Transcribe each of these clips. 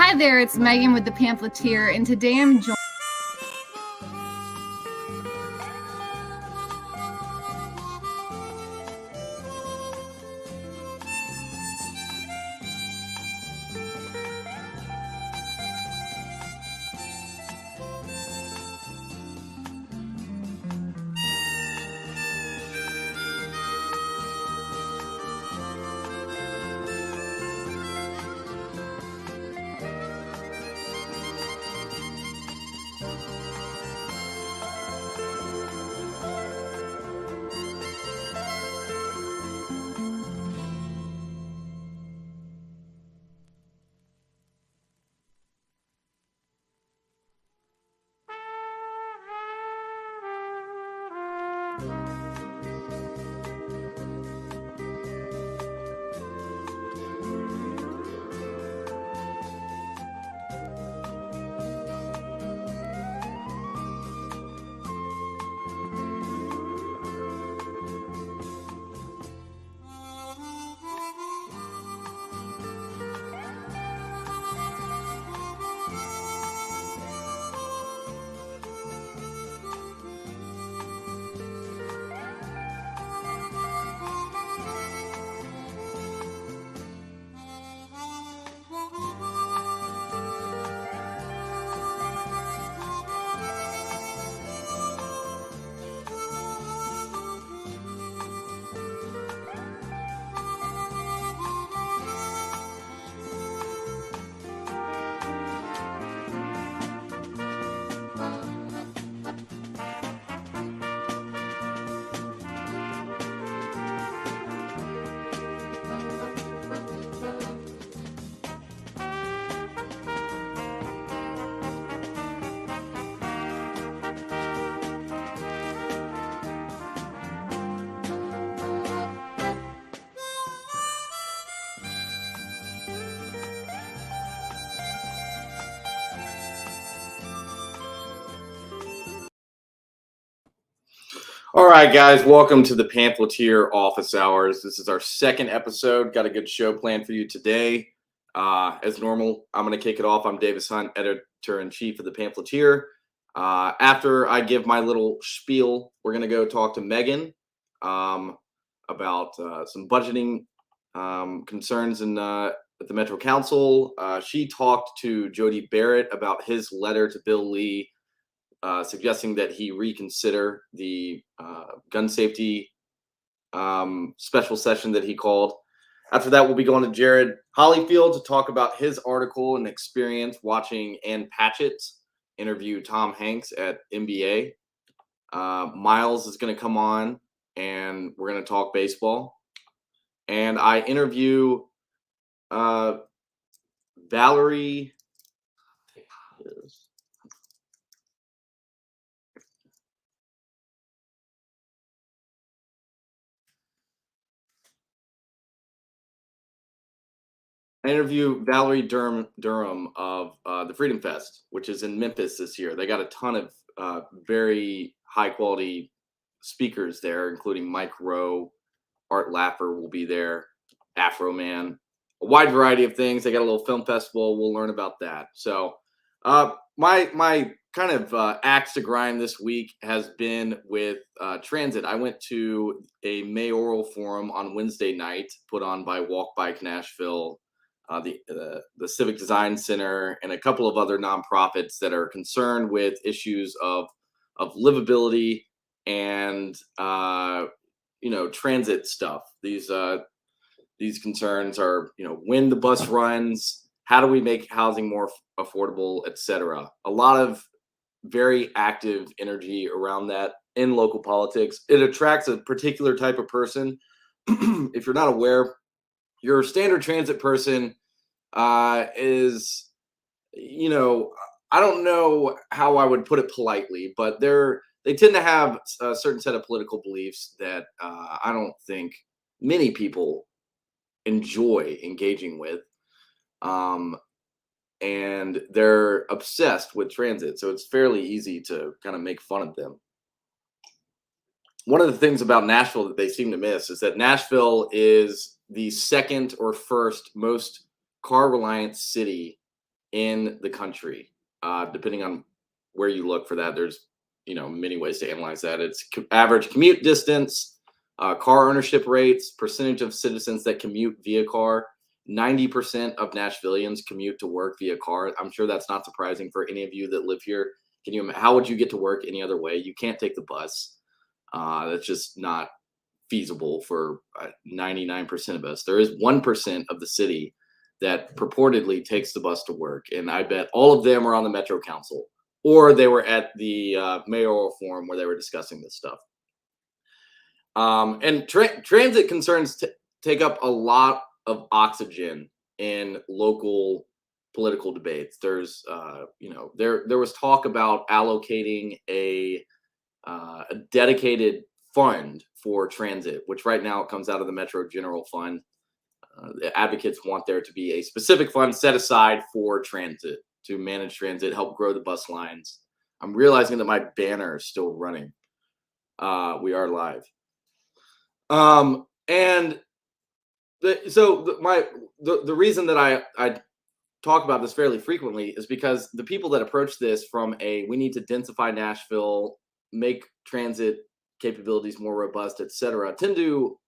Hi there, it's Megan with the Pamphleteer, and today I'm joined. All right, guys, welcome to the Pamphleteer office hours. This is our second episode. Got a good show planned for you today. As normal, I'm going to kick it off. I'm Davis Hunt, editor-in-chief of the Pamphleteer. After I give my little spiel, we're going to go talk to Megan about some budgeting concerns at the Metro Council. She talked to Jody Barrett about his letter to Bill Lee, suggesting that he reconsider the gun safety special session that he called. After that, we'll be going to Jared Hollyfield to talk about his article and experience watching Ann Patchett interview Tom Hanks at NBA. Miles is going to come on, and we're going to talk baseball. And I interview Valerie. I interview Valerie Durham of the Freedom Fest, which is in Memphis this year. They got a ton of very high quality speakers there, including Mike Rowe, Art Laffer will be there, Afro Man, a wide variety of things. They got a little film festival. We'll learn about that. So my kind of axe to grind this week has been with transit. I went to a mayoral forum on Wednesday night put on by Walk Bike Nashville, the Civic Design Center, and a couple of other nonprofits that are concerned with issues of livability and transit stuff. These concerns are, when the bus runs, how do we make housing more affordable, etc. A lot of very active energy around that in local politics. It attracts a particular type of person. If you're not aware, your standard transit person is, I don't know how I would put it politely, but they tend to have a certain set of political beliefs that I don't think many people enjoy engaging with. And they're obsessed with transit, so it's fairly easy to kind of make fun of them. One of the things about Nashville that they seem to miss is that Nashville is the second or first most car reliant city in the country. Depending on where you look for that, there's many ways to analyze that. It's average commute distance, car ownership rates, percentage of citizens that commute via car. 90% of Nashvillians commute to work via car. I'm sure that's not surprising for any of you that live here. How would you get to work any other way? You can't take the bus. That's just not feasible for 99% of us. There is 1% of the city that purportedly takes the bus to work, and I bet all of them are on the Metro Council or they were at the mayoral forum where they were discussing this stuff. And transit concerns take up a lot of oxygen in local political debates. There's, there was talk about allocating a dedicated fund for transit, which right now it comes out of the Metro General Fund. The advocates want there to be a specific fund set aside for transit to manage transit, help grow the bus lines. I'm realizing that my banner is still running. We are live. And the reason that I talk about this fairly frequently is because the people that approach this from we need to densify Nashville, make transit capabilities more robust, etc., tend to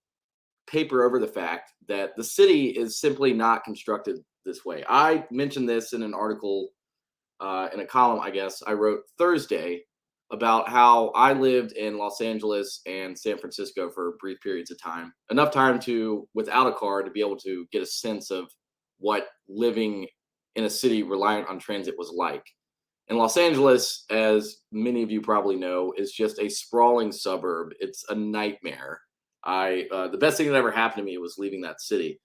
paper over the fact that the city is simply not constructed this way. I mentioned this in an article, in a column, I guess, I wrote Thursday about how I lived in Los Angeles and San Francisco for brief periods of time, enough time without a car, to be able to get a sense of what living in a city reliant on transit was like. And Los Angeles, as many of you probably know, is just a sprawling suburb. It's a nightmare. The best thing that ever happened to me was leaving that city.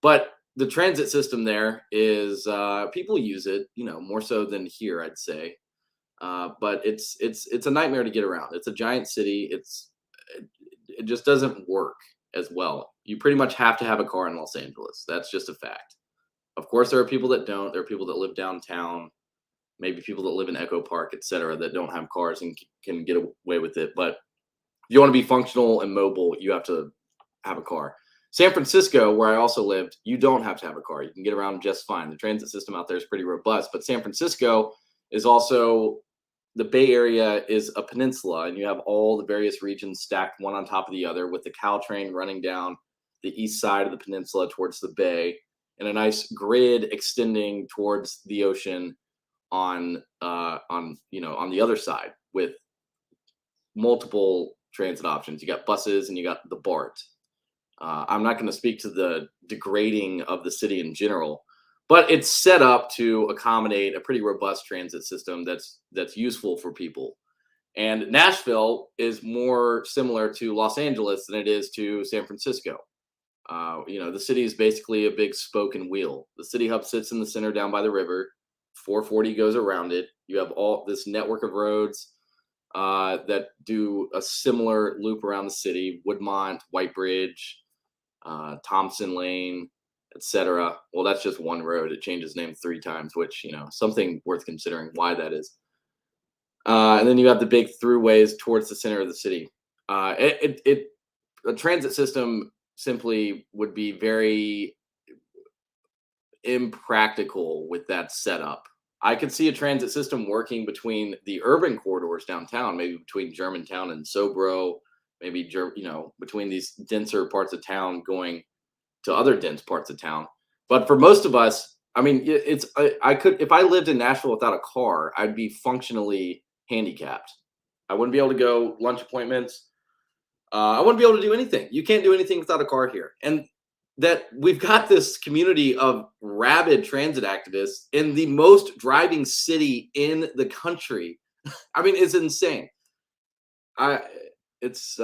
But the transit system there is, people use it, more so than here, I'd say. But it's a nightmare to get around. It's a giant city. It just doesn't work as well. You pretty much have to have a car in Los Angeles. That's just a fact. Of course, there are people that don't. There are people that live downtown, maybe people that live in Echo Park, etc., that don't have cars and can get away with it. But if you want to be functional and mobile, you have to have a car. San Francisco, where I also lived, you don't have to have a car. You can get around just fine. The transit system out there is pretty robust. But San Francisco is also, the Bay Area is a peninsula, and you have all the various regions stacked one on top of the other, with the Caltrain running down the east side of the peninsula towards the bay, and a nice grid extending towards the ocean on the other side, with multiple transit options. You got buses and you got the BART. I'm not going to speak to the degrading of the city in general, but it's set up to accommodate a pretty robust transit system that's useful for people. And Nashville is more similar to Los Angeles than it is to San Francisco. The city is basically a big spoke and wheel. The city hub sits in the center down by the river. 440 goes around it. You have all this network of roads that do a similar loop around the city: Woodmont, White Bridge, Thompson Lane, etc. Well, that's just one road. It changes name 3 times, which, something worth considering why that is. And then you have the big throughways towards the center of the city. A transit system simply would be very impractical with that setup. I could see a transit system working between the urban corridors downtown, maybe between Germantown and Sobro, maybe between these denser parts of town going to other dense parts of town. But for most of us, I mean, I could, if I lived in Nashville without a car, I'd be functionally handicapped. I wouldn't be able to go lunch appointments. I wouldn't be able to do anything. You can't do anything without a car here. And that we've got this community of rabid transit activists in the most driving city in the country. I mean, it's insane. It's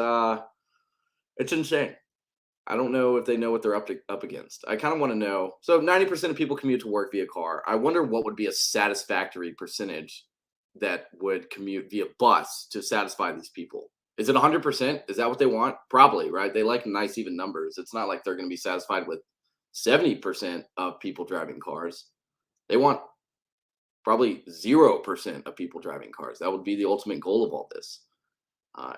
insane. I don't know if they know what they're up against. I kind of want to know. So 90% of people commute to work via car. I wonder what would be a satisfactory percentage that would commute via bus to satisfy these people. Is it 100%? Is that what they want? Probably, right? They like nice even numbers. It's not like they're going to be satisfied with 70% of people driving cars. They want probably 0% of people driving cars. That would be the ultimate goal of all this.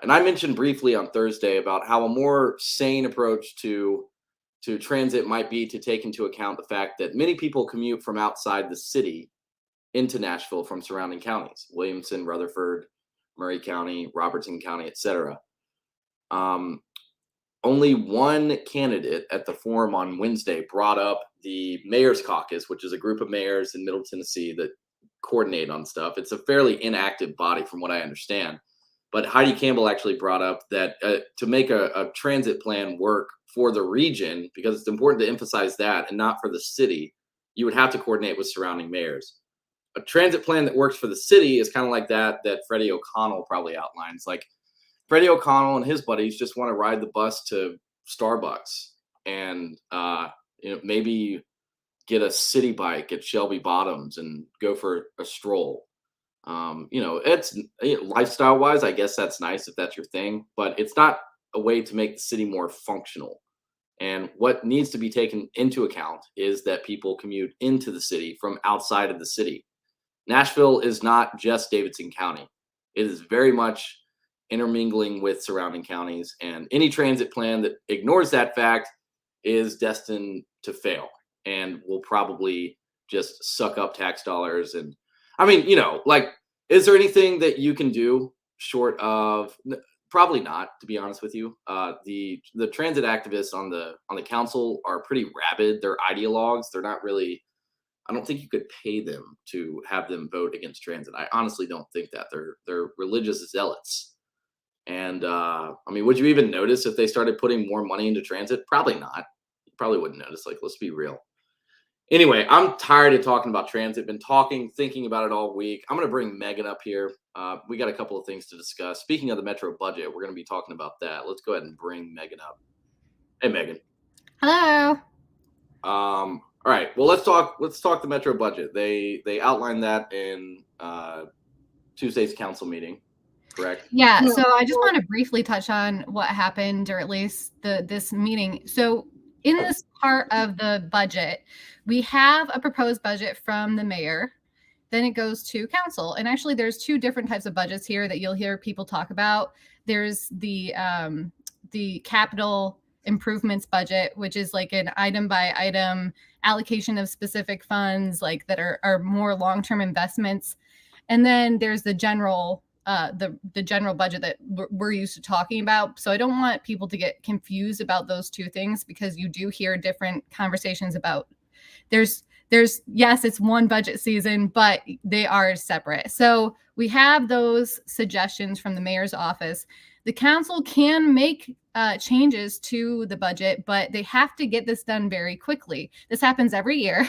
And I mentioned briefly on Thursday about how a more sane approach to transit might be to take into account the fact that many people commute from outside the city into Nashville from surrounding counties, Williamson, Rutherford, Murray County, Robertson County, etc. Um, Only one candidate at the forum on Wednesday brought up the Mayor's Caucus, which is a group of mayors in Middle Tennessee that coordinate on stuff. It's a fairly inactive body, from what I understand. But Heidi Campbell actually brought up that to make a transit plan work for the region, because it's important to emphasize that and not for the city, you would have to coordinate with surrounding mayors. A transit plan that works for the city is kind of like that Freddie O'Connell probably outlines. Like Freddie O'Connell and his buddies just want to ride the bus to Starbucks and maybe get a city bike at Shelby Bottoms and go for a stroll. It's lifestyle wise, I guess that's nice if that's your thing, but it's not a way to make the city more functional. And what needs to be taken into account is that people commute into the city from outside of the city. Nashville is not just Davidson County. It is very much intermingling with surrounding counties, and any transit plan that ignores that fact is destined to fail and will probably just suck up tax dollars. And I mean, is there anything that you can do short of probably not, to be honest with you? The transit activists on the council are pretty rabid. They're ideologues. They're not really, I don't think you could pay them to have them vote against transit. I honestly don't think that. They're religious zealots. And would you even notice if they started putting more money into transit? Probably not. You probably wouldn't notice. Like, let's be real. Anyway, I'm tired of talking about transit. Been thinking about it all week. I'm going to bring Megan up here. We got a couple of things to discuss. Speaking of the Metro budget, we're going to be talking about that. Let's go ahead and bring Megan up. Hey, Megan. Hello. All right. Well, let's talk the Metro budget. They outlined that in Tuesday's council meeting. Correct? Yeah, so I just want to briefly touch on what happened, or at least this meeting. So in this part of the budget, we have a proposed budget from the mayor. Then it goes to council. And actually, there's two different types of budgets here that you'll hear people talk about. There's the capital improvements budget, which is like an item by item allocation of specific funds, like that are more long-term investments. And then there's the general the general budget that we're used to talking about. So I don't want people to get confused about those two things, because you do hear different conversations about there's yes, it's one budget season, but they are separate. So we have those suggestions from the mayor's office. The council can make changes to the budget, but they have to get this done very quickly. This happens every year.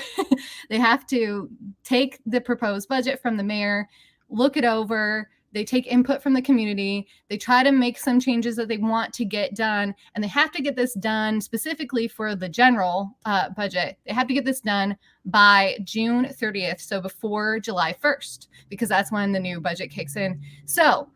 They have to take the proposed budget from the mayor, look it over. They take input from the community. They try to make some changes that they want to get done, and they have to get this done specifically for the general budget. They have to get this done by June 30th, so before July 1st, because that's when the new budget kicks in. So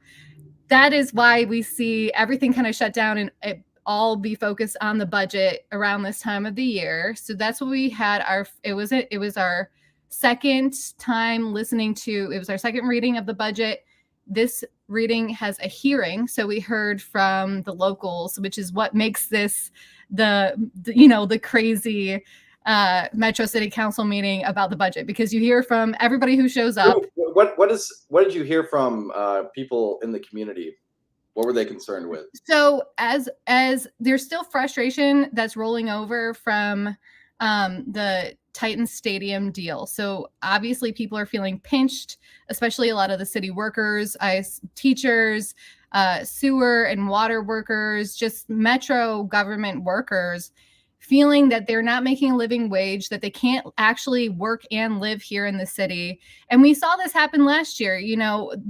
that is why we see everything kind of shut down and it all be focused on the budget around this time of the year. So that's what we had. It was our second time listening to. It was our second reading of the budget. This reading has a hearing, so we heard from the locals, which is what makes this the crazy Metro City Council meeting about the budget, because you hear from everybody who shows up. What did you hear from people in the community? What were they concerned with? So as there's still frustration that's rolling over from the Titan Stadium deal. So obviously people are feeling pinched, especially a lot of the city workers, teachers, sewer and water workers, just Metro government workers, feeling that they're not making a living wage, that they can't actually work and live here in the city. And we saw this happen last year.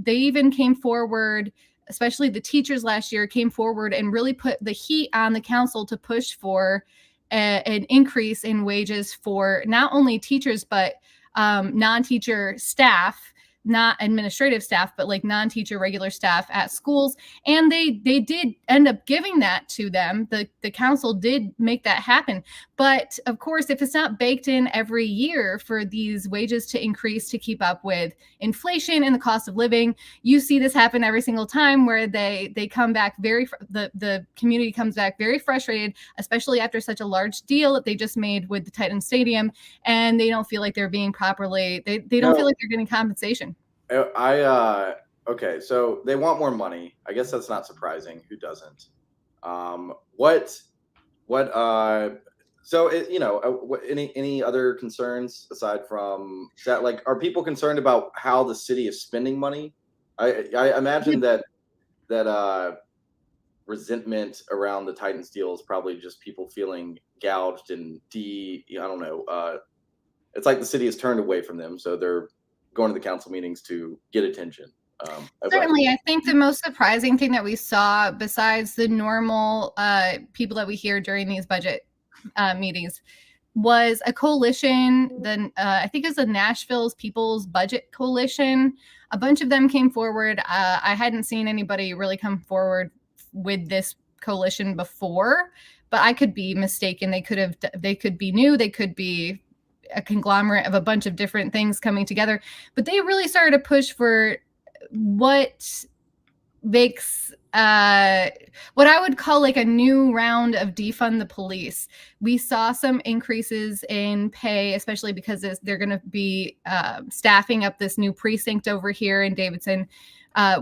They even came forward, especially the teachers last year came forward and really put the heat on the council to push for an increase in wages for not only teachers, but non-teacher staff, not administrative staff, but like non-teacher regular staff at schools. And they did end up giving that to them. The council did make that happen. But of course, if it's not baked in every year for these wages to increase to keep up with inflation and the cost of living, you see this happen every single time where they come back the community comes back very frustrated, especially after such a large deal that they just made with the Titan Stadium, and they don't feel like they're being properly, they don't feel like they're getting compensation. Okay, so they want more money. I guess that's not surprising. Who doesn't? Any other concerns aside from that? Like, are people concerned about how the city is spending money? I imagine that resentment around the Titans deal is probably just people feeling gouged and I don't know. It's like the city has turned away from them, so they're going to the council meetings to get attention. Certainly, I think the most surprising thing that we saw, besides the normal people that we hear during these budget meetings, was a coalition. Then I think it was the Nashville's People's Budget Coalition. A bunch of them came forward. I hadn't seen anybody really come forward with this coalition before, but I could be mistaken. They could be new. They could be a conglomerate of a bunch of different things coming together. But they really started to push for what makes what I would call like a new round of defund the police. We saw some increases in pay, especially because they're going to be staffing up this new precinct over here in Davidson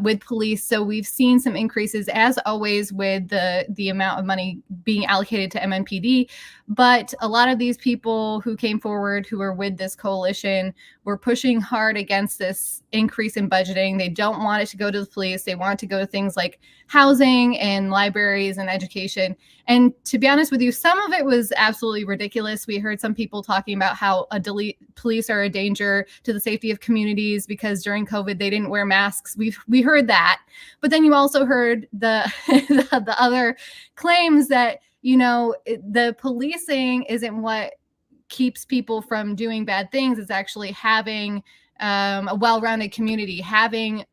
with police. So we've seen some increases, as always, with the amount of money being allocated to MNPD. But a lot of these people who came forward, who are with this coalition, were pushing hard against this increase in budgeting. They don't want it to go to the police. They want it to go to things like housing and libraries and education. And to be honest with you, some of it was absolutely ridiculous. We heard some people talking about how police are a danger to the safety of communities because during COVID they didn't wear masks. We heard that, but then you also heard the the other claims that, you know, the policing isn't what keeps people from doing bad things. It's actually having a well-rounded community, having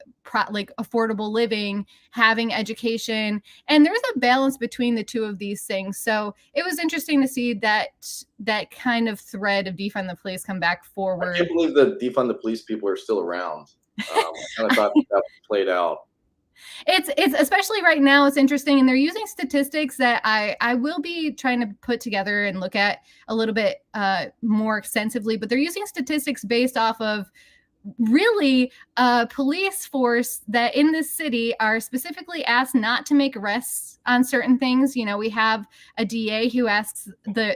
like affordable living, having education, and there's a balance between the two of these things. So it was interesting to see that kind of thread of defund the police come back forward. I can't believe the defund the police people are still around. I kind of thought that played out. It's especially right now, it's interesting, and they're using statistics that I will be trying to put together and look at a little bit more extensively, but they're using statistics based off of really a police force that in this city are specifically asked not to make arrests on certain things. You know, we have a DA who asks the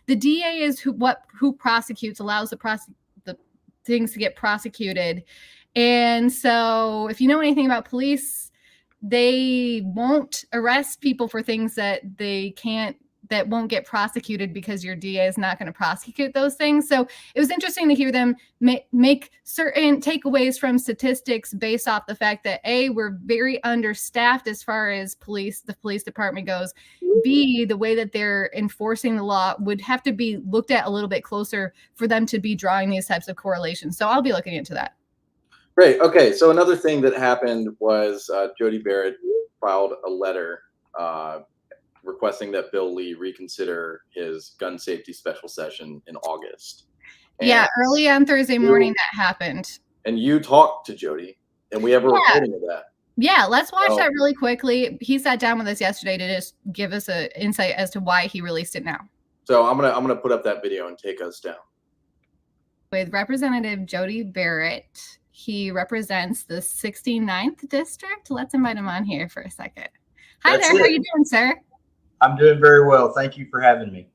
DA is who prosecutes, allows the things to get prosecuted. And so if you know anything about police, they won't arrest people for things that won't get prosecuted because your DA is not going to prosecute those things. So it was interesting to hear them make certain takeaways from statistics based off the fact that A, we're very understaffed as far as the police department goes. B, the way that they're enforcing the law would have to be looked at a little bit closer for them to be drawing these types of correlations. So I'll be looking into that. Great. Okay. So another thing that happened was Jody Barrett filed a letter requesting that Bill Lee reconsider his gun safety special session in August. And early on Thursday morning that happened. And you talked to Jody, and we have a recording of that. Yeah, let's watch that really quickly. He sat down with us yesterday to just give us an insight as to why he released it now. So I'm gonna put up that video and take us down. With Representative Jody Barrett. He represents the 69th district. Let's invite him on here for a second. Hi there. How are you doing, sir? I'm doing very well. Thank you for having me.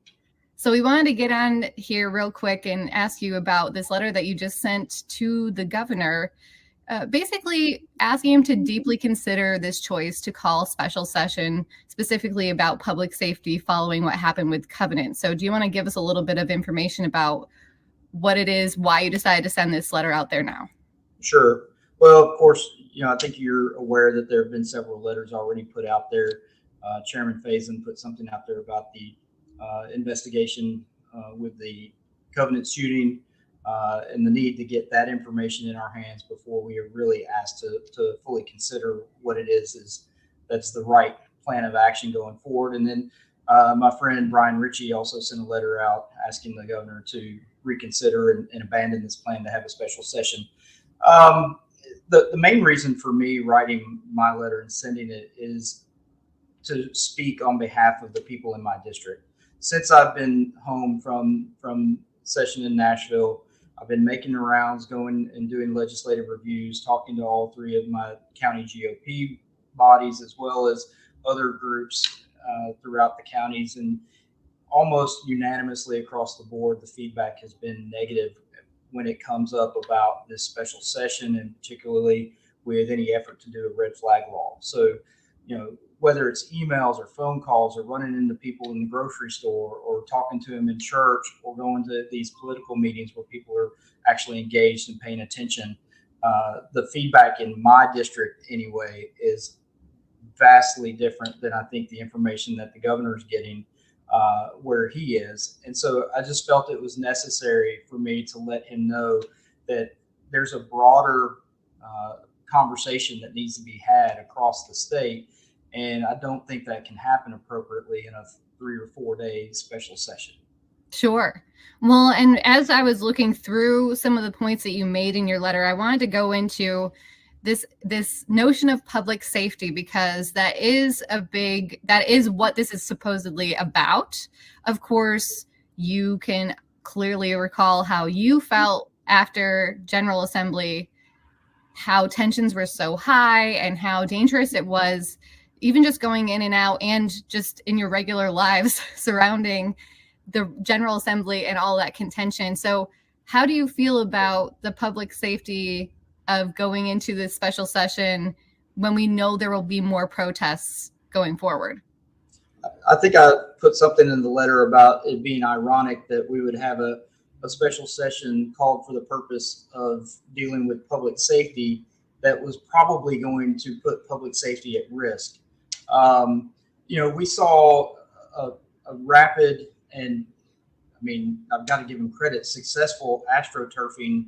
So we wanted to get on here real quick and ask you about this letter that you just sent to the governor, basically asking him to deeply consider this choice to call special session specifically about public safety following what happened with Covenant. So do you want to give us a little bit of information about what it is, why you decided to send this letter out there now? Sure. Well, of course, I think you're aware that there have been several letters already put out there. Chairman Faison put something out there about the investigation with the Covenant shooting. and the need to get that information in our hands before we are really asked to fully consider what it is that's the right plan of action going forward. And then my friend Brian Ritchie also sent a letter out asking the governor to reconsider and abandon this plan to have a special session. The main reason for me writing my letter and sending it is to speak on behalf of the people in my district. Since I've been home from session in Nashville, I've been making the rounds, going and doing legislative reviews, talking to all three of my county GOP bodies, as well as other groups throughout the counties. And almost unanimously across the board, the feedback has been negative when it comes up about this special session, and particularly with any effort to do a red flag law. So, whether it's emails or phone calls or running into people in the grocery store or talking to them in church or going to these political meetings where people are actually engaged and paying attention, the feedback in my district anyway is vastly different than I think the information that the governor's getting where he is. And so I just felt it was necessary for me to let him know that there's a broader conversation that needs to be had across the state. And I don't think that can happen appropriately in a 3 or 4 day special session. Sure. Well, and as I was looking through some of the points that you made in your letter, I wanted to go into this notion of public safety, because that is what this is supposedly about. Of course, you can clearly recall how you felt after General Assembly, how tensions were so high and how dangerous it was, even just going in and out and just in your regular lives surrounding the General Assembly and all that contention. So how do you feel about the public safety of going into this special session when we know there will be more protests going forward? I think I put something in the letter about it being ironic that we would have a special session called for the purpose of dealing with public safety that was probably going to put public safety at risk. We saw a rapid, and I've got to give him credit, successful astroturfing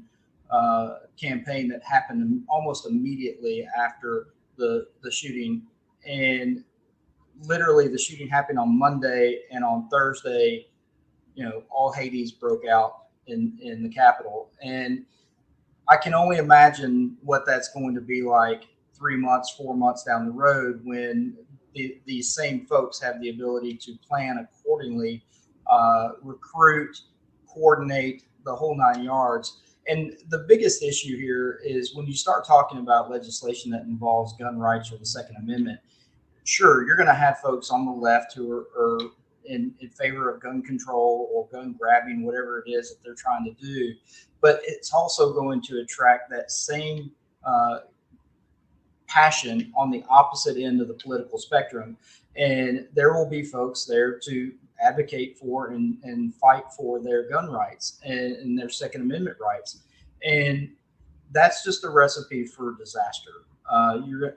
campaign that happened almost immediately after the shooting. And literally the shooting happened on Monday, and on Thursday, all Hades broke out in the Capitol. And I can only imagine what that's going to be like 3 months, 4 months down the road when these same folks have the ability to plan accordingly, recruit, coordinate, the whole 9 yards. And the biggest issue here is when you start talking about legislation that involves gun rights or the Second Amendment, sure, you're going to have folks on the left who are in favor of gun control or gun grabbing, whatever it is that they're trying to do. But it's also going to attract that same passion on the opposite end of the political spectrum. And there will be folks there to advocate for and fight for their gun rights and their Second Amendment rights. And that's just a recipe for disaster.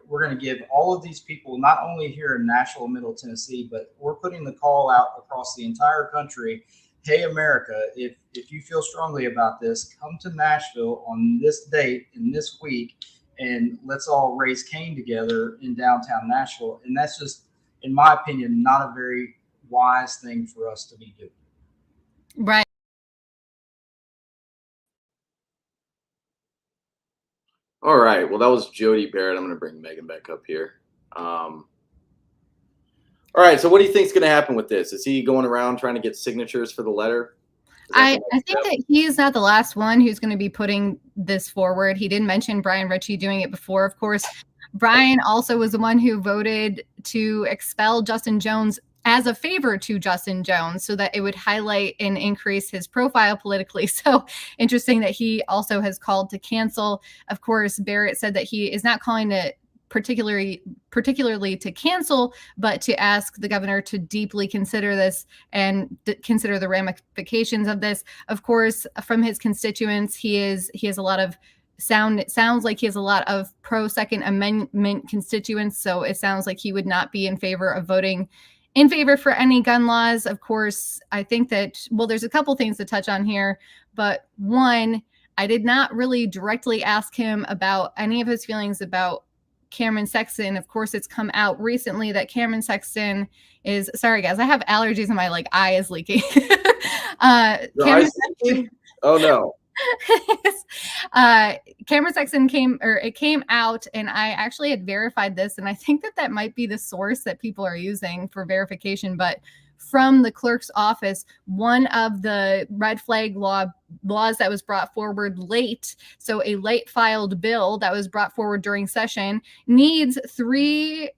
We're going to give all of these people, not only here in Nashville and Middle Tennessee, but we're putting the call out across the entire country. Hey, America, if you feel strongly about this, come to Nashville on this date in this week, and let's all raise Cain together in downtown Nashville. And that's just, in my opinion, not a very wise thing for us to be doing. Right. All right. Well, that was Jody Barrett. I'm going to bring Megan back up here. All right. So what do you think is going to happen with this? Is he going around trying to get signatures for the letter? I think that he is not the last one who's going to be putting this forward. He did mention Brian Ritchie doing it before. Of course, Brian also was the one who voted to expel Justin Jones as a favor to Justin Jones so that it would highlight and increase his profile politically. So interesting that he also has called to cancel. Of course, Barrett said that he is not calling it particularly to cancel, but to ask the governor to deeply consider this and consider the ramifications of this. Of course, from his constituents, he has a lot of it sounds like he has a lot of pro Second Amendment constituents. So it sounds like he would not be in favor of voting in favor for any gun laws. Of course, I think that, well, there's a couple things to touch on here, but one, I did not really directly ask him about any of his feelings about Cameron Sexton. Of course, it's come out recently that Cameron Sexton is, sorry guys, I have allergies and my eye is leaking. Cameron Sexton, oh no. Cameron Sexton came out, and I actually had verified this, and I think that might be the source that people are using for verification, but from the clerk's office, one of the red flag laws that was brought forward late, so a late filed bill that was brought forward during session, needs three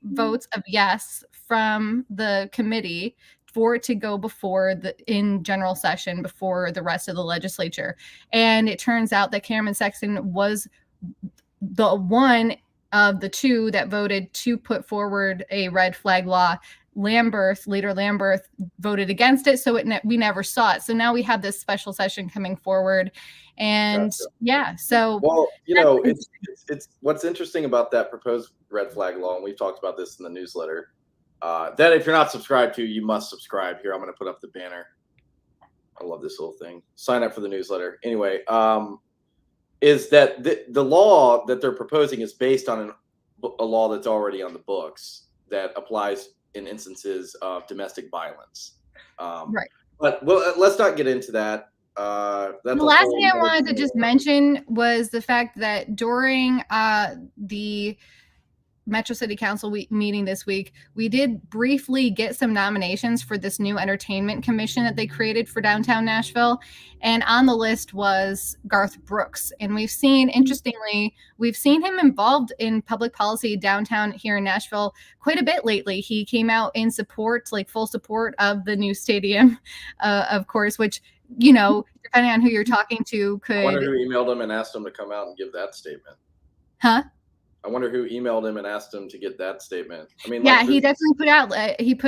votes of yes from the committee for it to go before in general session before the rest of the legislature. And it turns out that Cameron Sexton was the one of the two that voted to put forward a red flag law. Leader Lamberth voted against it, so we never saw it. So now we have this special session coming forward, and Gotcha. yeah. So well, it's what's interesting about that proposed red flag law, and we've talked about this in the newsletter. That if you're not subscribed to, you must subscribe. Here, I'm going to put up the banner. I love this little thing. Sign up for the newsletter. Anyway, is that the law that they're proposing is based on a law that's already on the books that applies in instances of domestic violence. Right. But let's not get into that. The last thing I wanted to just mention was the fact that during the Metro City Council meeting this week, we did briefly get some nominations for this new entertainment commission that they created for downtown Nashville. And on the list was Garth Brooks. And interestingly, we've seen him involved in public policy downtown here in Nashville quite a bit lately. He came out in support, like full support of the new stadium, of course, which, depending on who you're talking to, could. I wonder who emailed him and asked him to come out and give that statement. Huh? I wonder who emailed him and asked him to get that statement. I mean, yeah, he definitely put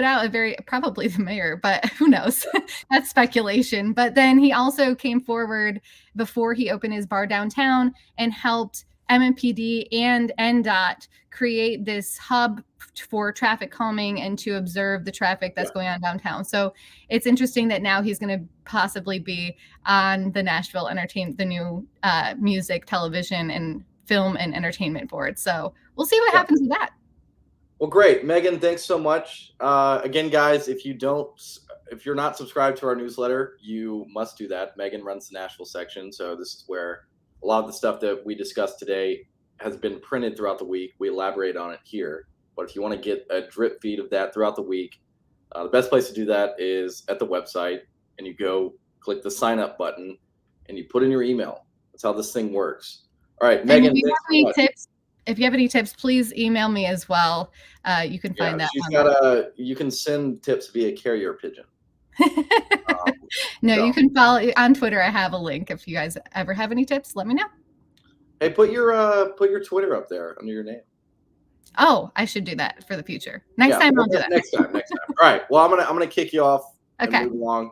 out a very, probably the mayor, but who knows? That's speculation. But then he also came forward before he opened his bar downtown and helped MMPD and NDOT create this hub for traffic calming and to observe the traffic that's going on downtown. So it's interesting that now he's going to possibly be on the Nashville the new music, television, and film and entertainment board. So we'll see what happens with that. Well, great. Megan, thanks so much. Again, guys, if you're not subscribed to our newsletter, you must do that. Megan runs the Nashville section. So this is where a lot of the stuff that we discussed today has been printed throughout the week. We elaborate on it here. But if you want to get a drip feed of that throughout the week, the best place to do that is at the website, and you go click the sign up button and you put in your email. That's how this thing works. All right, Megan. If you have any tips, please email me as well. You can find that. You can send tips via carrier pigeon. You can follow on Twitter. I have a link. If you guys ever have any tips, let me know. Hey, put your Twitter up there under your name. Oh, I should do that for the future. Next time I'll do that. Next time. All right. Well, I'm gonna kick you off. Okay. And move along.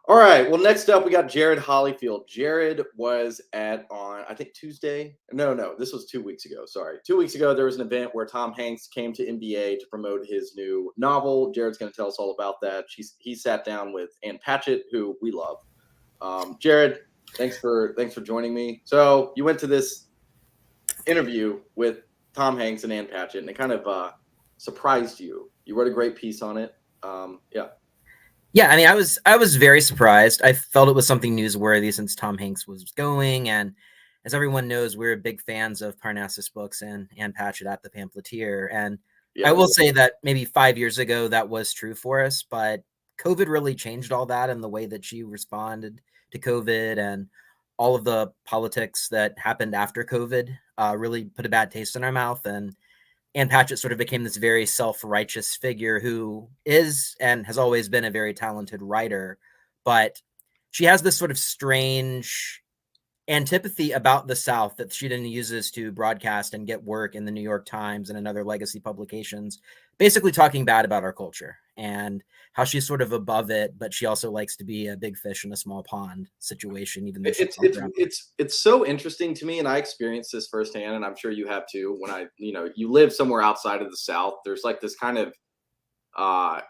All right. Well, next up, we got Jared Hollyfield. Jared was on, I think, Tuesday. No, this was 2 weeks ago. Sorry. 2 weeks ago, there was an event where Tom Hanks came to NBA to promote his new novel. Jared's going to tell us all about that. He sat down with Ann Patchett, who we love. Jared, thanks for joining me. So you went to this interview with Tom Hanks and Ann Patchett, and it kind of surprised you. You wrote a great piece on it. Yeah, I mean, I was very surprised. I felt it was something newsworthy since Tom Hanks was going, and as everyone knows, we're big fans of Parnassus Books and Ann Patchett at the Pamphleteer. And I will say that maybe 5 years ago that was true for us, but COVID really changed all that, and the way that she responded to COVID and all of the politics that happened after COVID really put a bad taste in our mouth. And Ann Patchett sort of became this very self-righteous figure who is and has always been a very talented writer, but she has this sort of strange antipathy about the South that she then uses to broadcast and get work in the New York Times and in other legacy publications, basically talking bad about our culture and how she's sort of above it, but she also likes to be a big fish in a small pond situation. Even though it's so interesting to me, and I experienced this firsthand, and I'm sure you have too. When you live somewhere outside of the South, there's like this kind of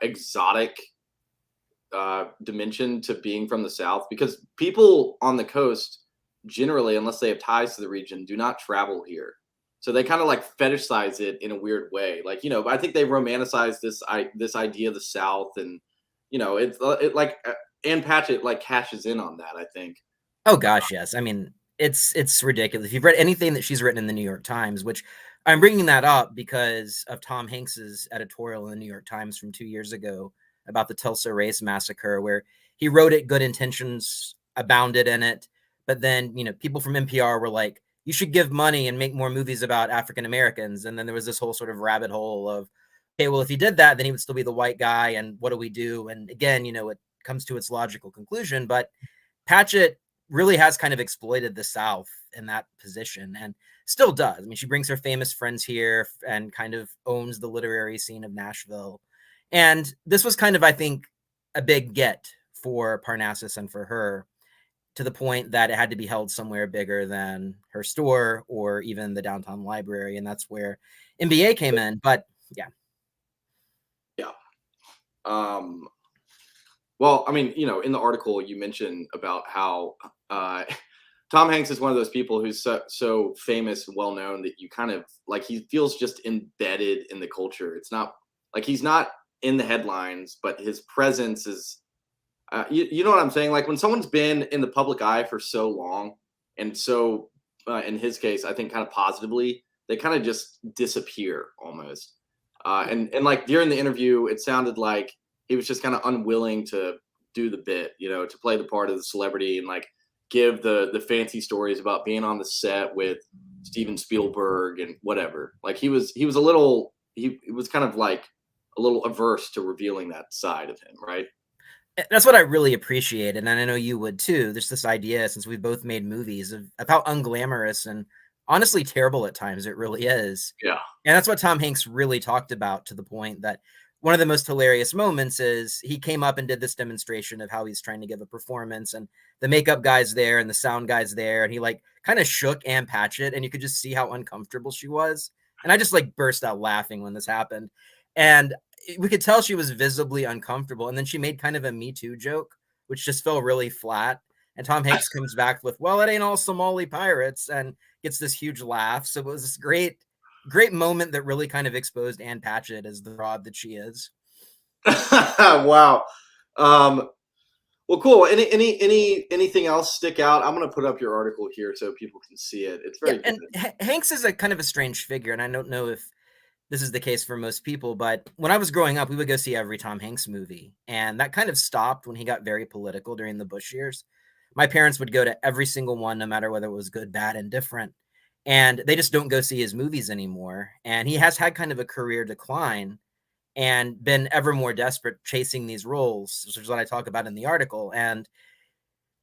exotic dimension to being from the South, because people on the coast generally, unless they have ties to the region, do not travel here. So they kind of like fetishize it in a weird way. Like, I think they romanticize this idea of the South, and it like Ann Patchett like cashes in on that, I think. Oh gosh, yes. I mean, it's ridiculous. If you've read anything that she's written in the New York Times, which I'm bringing that up because of Tom Hanks's editorial in the New York Times from 2 years ago about the Tulsa Race Massacre, where he wrote it, good intentions abounded in it, but then people from NPR were like, you should give money and make more movies about African Americans, and then there was this whole sort of rabbit hole of, okay, well, if he did that, then he would still be the white guy, and what do we do? And again, it comes to its logical conclusion, but Patchett really has kind of exploited the South in that position and still does. I mean, she brings her famous friends here and kind of owns the literary scene of Nashville. And this was kind of, I think, a big get for Parnassus and for her, to the point that it had to be held somewhere bigger than her store or even the downtown library. And that's where NBA came in. But yeah. Yeah. Well, I mean, in the article you mentioned about how Tom Hanks is one of those people who's so famous and well known that you kind of like, he feels just embedded in the culture. It's not like he's not in the headlines, but his presence is, you know what I'm saying? Like when someone's been in the public eye for so long, and so in his case, I think kind of positively, they kind of just disappear almost. And like during the interview, it sounded like he was just kind of unwilling to do the bit, to play the part of the celebrity and like give the fancy stories about being on the set with Steven Spielberg and whatever. Like he was kind of like a little averse to revealing that side of him, right? That's what I really appreciate, and I know you would too. There's this idea, since we've both made movies, of how unglamorous and honestly terrible at times it really is. Yeah. And that's what Tom Hanks really talked about, to the point that one of the most hilarious moments is he came up and did this demonstration of how he's trying to give a performance, and the makeup guy's there and the sound guy's there, and he like kind of shook Ann Patchett, and you could just see how uncomfortable she was. And I just like burst out laughing when this happened. And we could tell she was visibly uncomfortable. And then she made kind of a Me Too joke, which just fell really flat. And Tom Hanks comes back with, well, it ain't all Somali pirates, and gets this huge laugh. So it was this great moment that really kind of exposed Ann Patchett as the fraud that she is. Wow. Well, cool. Anything else stick out? I'm going to put up your article here so people can see it. It's very good. And Hanks is a kind of a strange figure, and I don't know if this is the case for most people, but when I was growing up, we would go see every Tom Hanks movie, and that kind of stopped when he got very political during the Bush years. My parents would go to every single one, no matter whether it was good, bad, and different, and they just don't go see his movies anymore. And he has had kind of a career decline and been ever more desperate chasing these roles, which is what I talk about in the article. And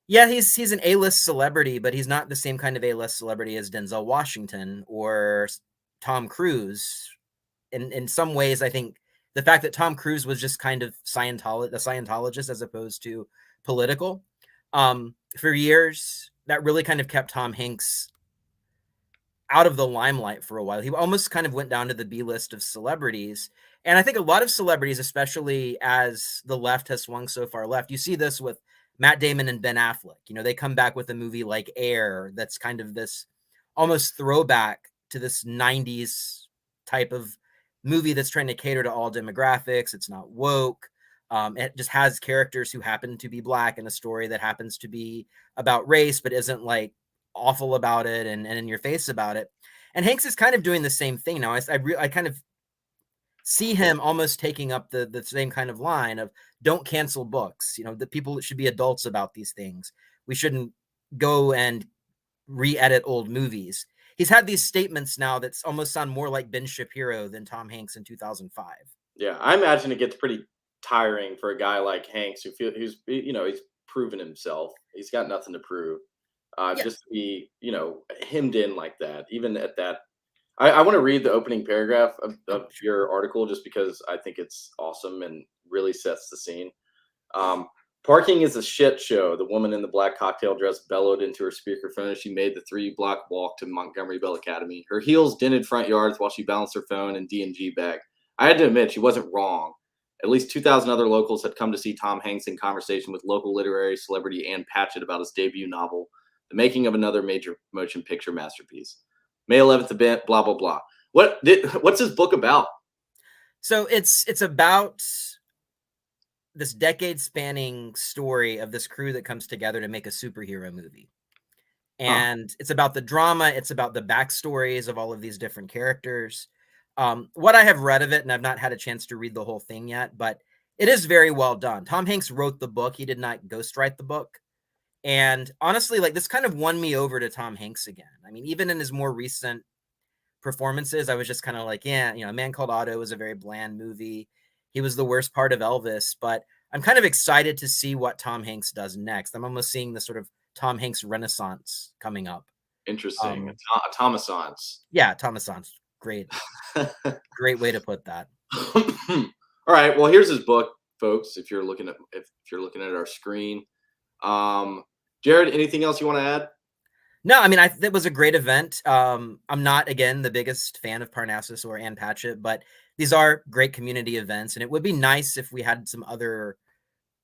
yeah, he's an A-list celebrity, but he's not the same kind of A-list celebrity as Denzel Washington or Tom Cruise. In some ways, I think the fact that Tom Cruise was just kind of a Scientologist as opposed to political, for years, that really kind of kept Tom Hanks out of the limelight for a while. He almost kind of went down to the B list of celebrities. And I think a lot of celebrities, especially as the left has swung so far left, you see this with Matt Damon and Ben Affleck. They come back with a movie like Air that's kind of this almost throwback to this 90s type of movie that's trying to cater to all demographics. It's not woke. It just has characters who happen to be Black in a story that happens to be about race, but isn't like awful about it and in your face about it. And Hanks is kind of doing the same thing now. I kind of see him almost taking up the same kind of line of, don't cancel books. The people should be adults about these things. We shouldn't go and re-edit old movies. He's had these statements now that almost sound more like Ben Shapiro than Tom Hanks in 2005. Yeah, I imagine it gets pretty tiring for a guy like Hanks who's he's proven himself. He's got nothing to prove. Just to be hemmed in like that, even at that. I want to read the opening paragraph of your article just because I think it's awesome and really sets the scene. Parking is a shit show. The woman in the black cocktail dress bellowed into her speakerphone as she made the 3-block walk to Montgomery Bell Academy. Her heels dented front yards while she balanced her phone and D&G bag. I had to admit, she wasn't wrong. At least 2,000 other locals had come to see Tom Hanks in conversation with local literary celebrity Ann Patchett about his debut novel, The Making of Another Major Motion Picture Masterpiece. May 11th event, blah, blah, blah. What's this book about? So it's about this decade-spanning story of this crew that comes together to make a superhero movie. And it's about the drama. It's about the backstories of all of these different characters. What I have read of it, and I've not had a chance to read the whole thing yet, but it is very well done. Tom Hanks wrote the book. He did not ghostwrite the book. And honestly, like, this kind of won me over to Tom Hanks again. I mean, even in his more recent performances, I was just kind of like, yeah, A Man Called Otto was a very bland movie. He was the worst part of Elvis, but I'm kind of excited to see what Tom Hanks does next. I'm almost seeing the sort of Tom Hanks renaissance coming up. Interesting. Thomasance. Yeah, Thomasance. Great. Great way to put that. All right. Well, here's his book, folks. If you're looking at our screen. Jared, anything else you want to add? No, I mean, it was a great event. I'm not, again, the biggest fan of Parnassus or Ann Patchett, but these are great community events, and it would be nice if we had some other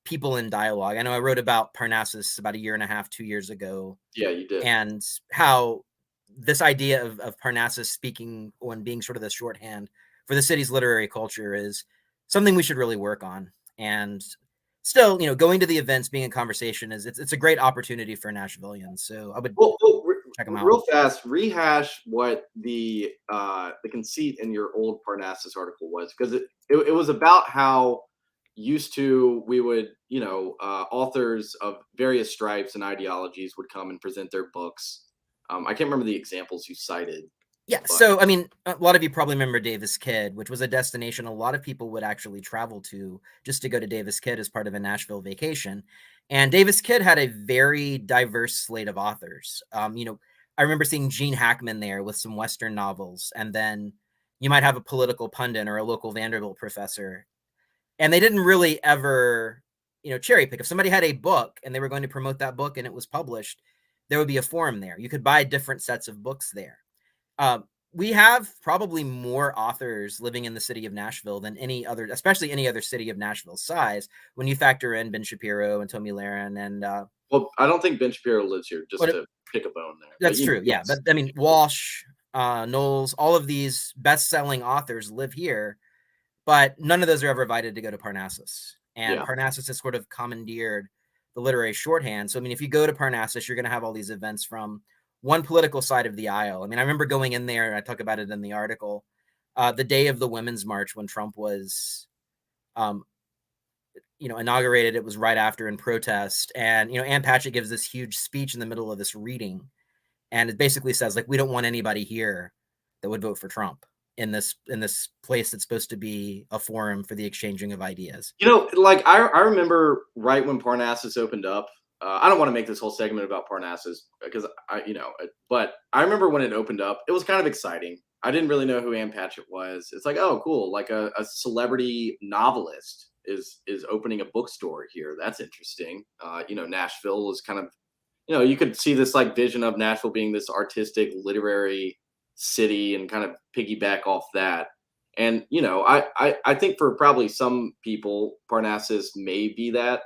people in dialogue. I know I wrote about Parnassus about 1.5 2 years ago. Yeah, you did. And how this idea of Parnassus speaking and being sort of the shorthand for the city's literary culture is something we should really work on. And still, going to the events, being in conversation it's a great opportunity for Nashvillians. So I would check them out. Real fast, rehash what the conceit in your old Parnassus article was, because it was about how used to we would authors of various stripes and ideologies would come and present their books. I can't remember the examples you cited. Yeah, so I mean, a lot of you probably remember Davis Kidd, which was a destination a lot of people would actually travel to just to go to Davis Kidd as part of a Nashville vacation. And Davis Kidd had a very diverse slate of authors. I remember seeing Gene Hackman there with some Western novels, and then you might have a political pundit or a local Vanderbilt professor. And they didn't really ever, cherry pick. If somebody had a book and they were going to promote that book and it was published, there would be a forum there. You could buy different sets of books there. We have probably more authors living in the city of Nashville than especially any other city of Nashville's size, when you factor in Ben Shapiro and Tomi Lahren and well, I don't think Ben Shapiro lives here, just to pick a bone there. That's true. Yeah. But I mean, Walsh, Knowles, all of these best-selling authors live here, but none of those are ever invited to go to Parnassus. And Parnassus has sort of commandeered the literary shorthand. So, I mean, if you go to Parnassus, you're going to have all these events from one political side of the aisle. I mean, I remember going in there, and I talk about it in the article, the day of the Women's March when Trump was, inaugurated. It was right after in protest. And, Ann Patchett gives this huge speech in the middle of this reading. And it basically says, like, we don't want anybody here that would vote for Trump in this place that's supposed to be a forum for the exchanging of ideas. I remember right when Parnassus opened up. I don't want to make this whole segment about Parnassus because but I remember when it opened up, it was kind of exciting. I didn't really know who Ann Patchett was. It's like, oh, cool. Like a celebrity novelist is opening a bookstore here. That's interesting. Nashville is kind of, you could see this like vision of Nashville being this artistic literary city and kind of piggyback off that. And, I think for probably some people, Parnassus may be that.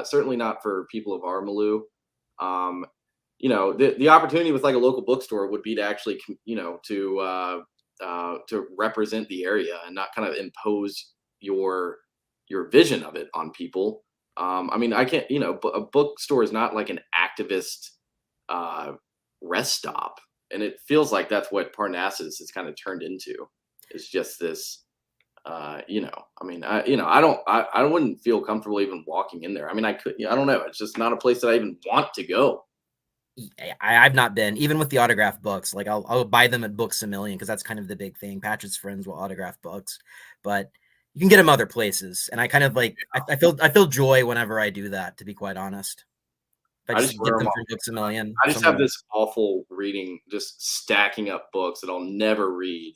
Certainly not for people of our milieu. The opportunity with like a local bookstore would be to actually, to represent the area and not kind of impose your vision of it on people. I mean, I can't, a bookstore is not like an activist rest stop, and it feels like that's what Parnassus has kind of turned into. It's just this. I wouldn't feel comfortable even walking in there. I mean, I don't know. It's just not a place that I even want to go. I've not been, even with the autographed books. Like I'll buy them at Books A Million because that's kind of the big thing. Patchett's friends will autograph books, but you can get them other places. And I kind of like, I feel joy whenever I do that, to be quite honest. I just get them from Books A Million. I just have this awful reading, just stacking up books that I'll never read.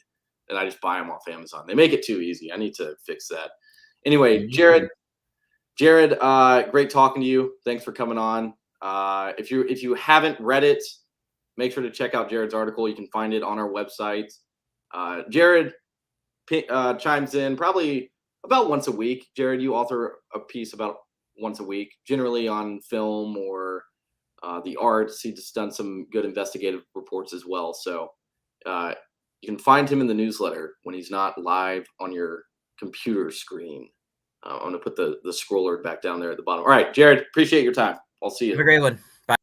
And I just buy them off Amazon. They make it too easy. I need to fix that. Anyway, Jared, great talking to you. Thanks for coming on. If you haven't read it, make sure to check out Jared's article. You can find it on our website. Jared chimes in probably about once a week. Jared, you author a piece about once a week, generally on film or the arts. He's just done some good investigative reports as well. So you can find him in the newsletter when he's not live on your computer screen. I'm going to put the scroller back down there at the bottom. All right, Jared, appreciate your time. I'll see you. Have a great one. Bye.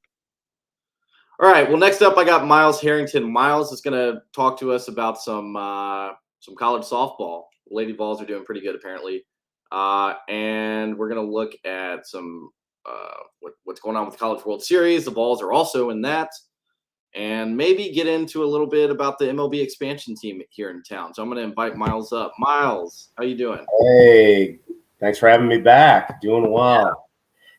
All right. Well, next up, I got Miles Harrington. Miles is going to talk to us about some college softball. Lady Vols are doing pretty good, apparently. And we're going to look at some what's going on with the College World Series. The Vols are also in that. And maybe get into a little bit about the MLB expansion team here in town. So I'm going to invite Miles up. Miles, how you doing? Hey, thanks for having me back. Doing well. Yeah.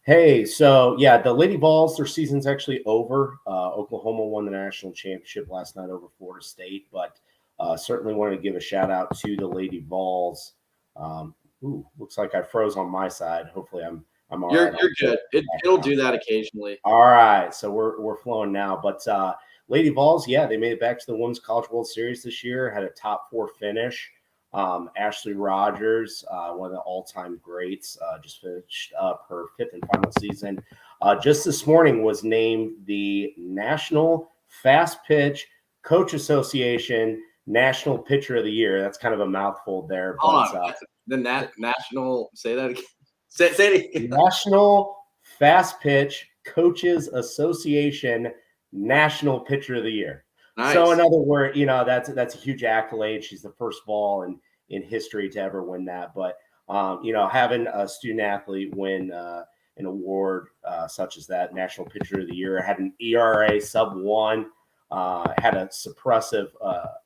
Hey, so yeah, the Lady Vols, their season's actually over. Oklahoma won the national championship last night over Florida State, but certainly wanted to give a shout out to the Lady Vols. Looks like I froze on my side. Hopefully I'm all right. You're good. It'll do that occasionally. All right, so we're flowing now. But Lady Vols, yeah, they made it back to the Women's College World Series this year. Had a top 4 finish. Ashley Rogers, one of the all-time greats, just finished up her 5th and final season. Just this morning was named the National Fast Pitch Coach Association National Pitcher of the Year. That's kind of a mouthful there. Hold on. The national. Say that again. Say it again. National Fast Pitch Coaches Association National Pitcher of the Year. Nice. So in other words, that's a huge accolade. She's the first ball in history to ever win that. But having a student athlete win an award such as that, National Pitcher of the Year, had an ERA sub 1, had a suppressive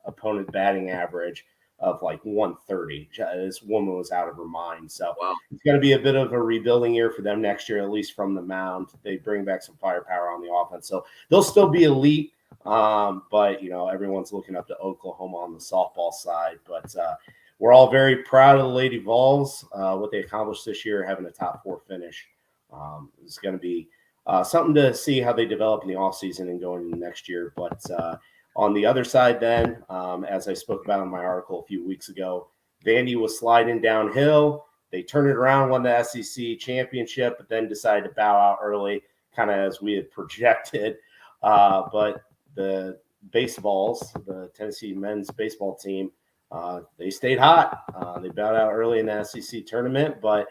opponent batting average of like 130. This woman was out of her mind. So It's going to be a bit of a rebuilding year for them next year, at least from the mound. They bring back some firepower on the offense. So they'll still be elite. But everyone's looking up to Oklahoma on the softball side. But we're all very proud of the Lady Vols, what they accomplished this year, having a top 4 finish. It's going to be something to see how they develop in the offseason and going into next year. But on the other side then, as I spoke about in my article a few weeks ago, Vandy was sliding downhill. They turned it around, won the SEC championship, but then decided to bow out early, kind of as we had projected. But the baseballs, the Tennessee men's baseball team, they stayed hot. They bowed out early in the SEC tournament, but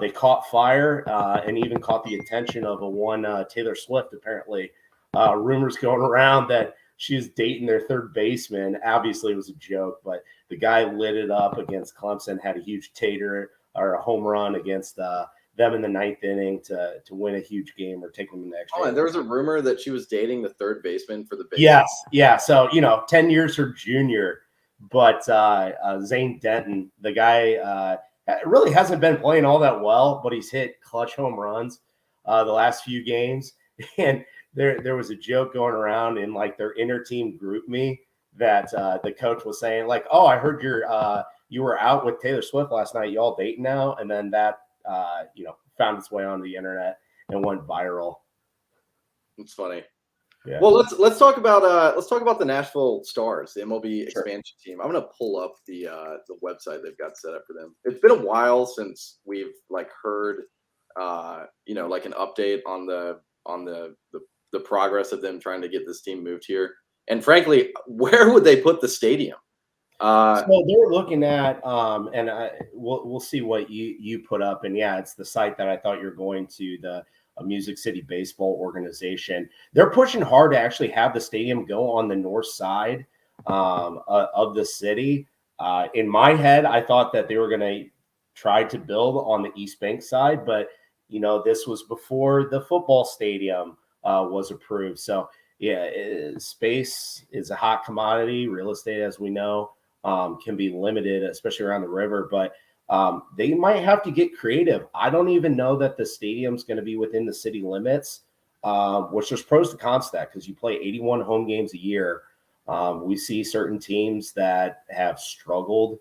they caught fire and even caught the attention of one Taylor Swift, apparently. Rumors going around that she was dating their third baseman. Obviously, it was a joke, but the guy lit it up against Clemson, had a huge a home run against them in the 9th inning to win a huge game or take them in the extra. Oh, and there was a rumor that she was dating the third baseman for the Big Yes, yeah. So 10 years her junior, but Zane Denton, the guy, really hasn't been playing all that well, but he's hit clutch home runs the last few games. And there was a joke going around in like their inter-team group me that the coach was saying like, "Oh, I heard you were out with Taylor Swift last night. You all dating now?" And then that found its way on the internet and went viral. It's funny. Yeah. Well, let's talk about the Nashville Stars, the MLB expansion team. I'm gonna pull up the website they've got set up for them. It's been a while since we've heard like an update on the progress of them trying to get this team moved here. And frankly, where would they put the stadium? So they're looking at, and we'll see what you put up. And yeah, it's the site that I thought you're going to, the Music City Baseball Organization. They're pushing hard to actually have the stadium go on the north side of the city. In my head, I thought that they were going to try to build on the East Bank side, but this was before the football stadium was approved. So yeah, space is a hot commodity. Real estate, as we know, can be limited, especially around the river, but they might have to get creative. I don't even know that the stadium's going to be within the city limits, which there's pros to cons to that because you play 81 home games a year. We see certain teams that have struggled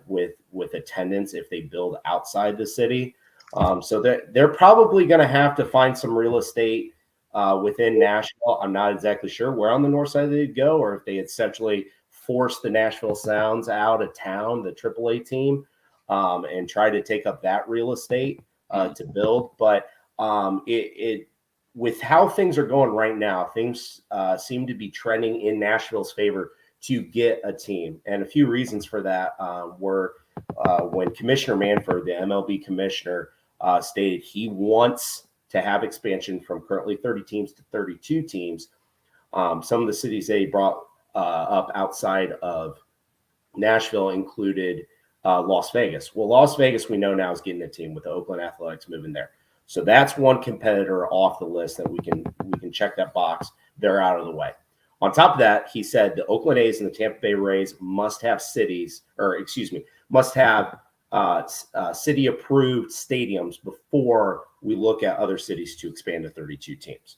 with attendance if they build outside the city. So they're probably going to have to find some real estate within Nashville. I'm not exactly sure where on the north side they'd go, or if they essentially force the Nashville Sounds out of town, the AAA team. and try to take up that real estate to build. But with how things are going right now, things seem to be trending in Nashville's favor to get a team. And a few reasons for that were when Commissioner Manford, the MLB commissioner, stated he wants to have expansion from currently 30 teams to 32 teams. Some of the cities they brought up outside of Nashville included Las Vegas. Well, Las Vegas, we know now, is getting a team with the Oakland Athletics moving there. So that's one competitor off the list that we can check that box. They're out of the way. On top of that, he said the Oakland A's and the Tampa Bay Rays must have city-approved stadiums before we look at other cities to expand to 32 teams.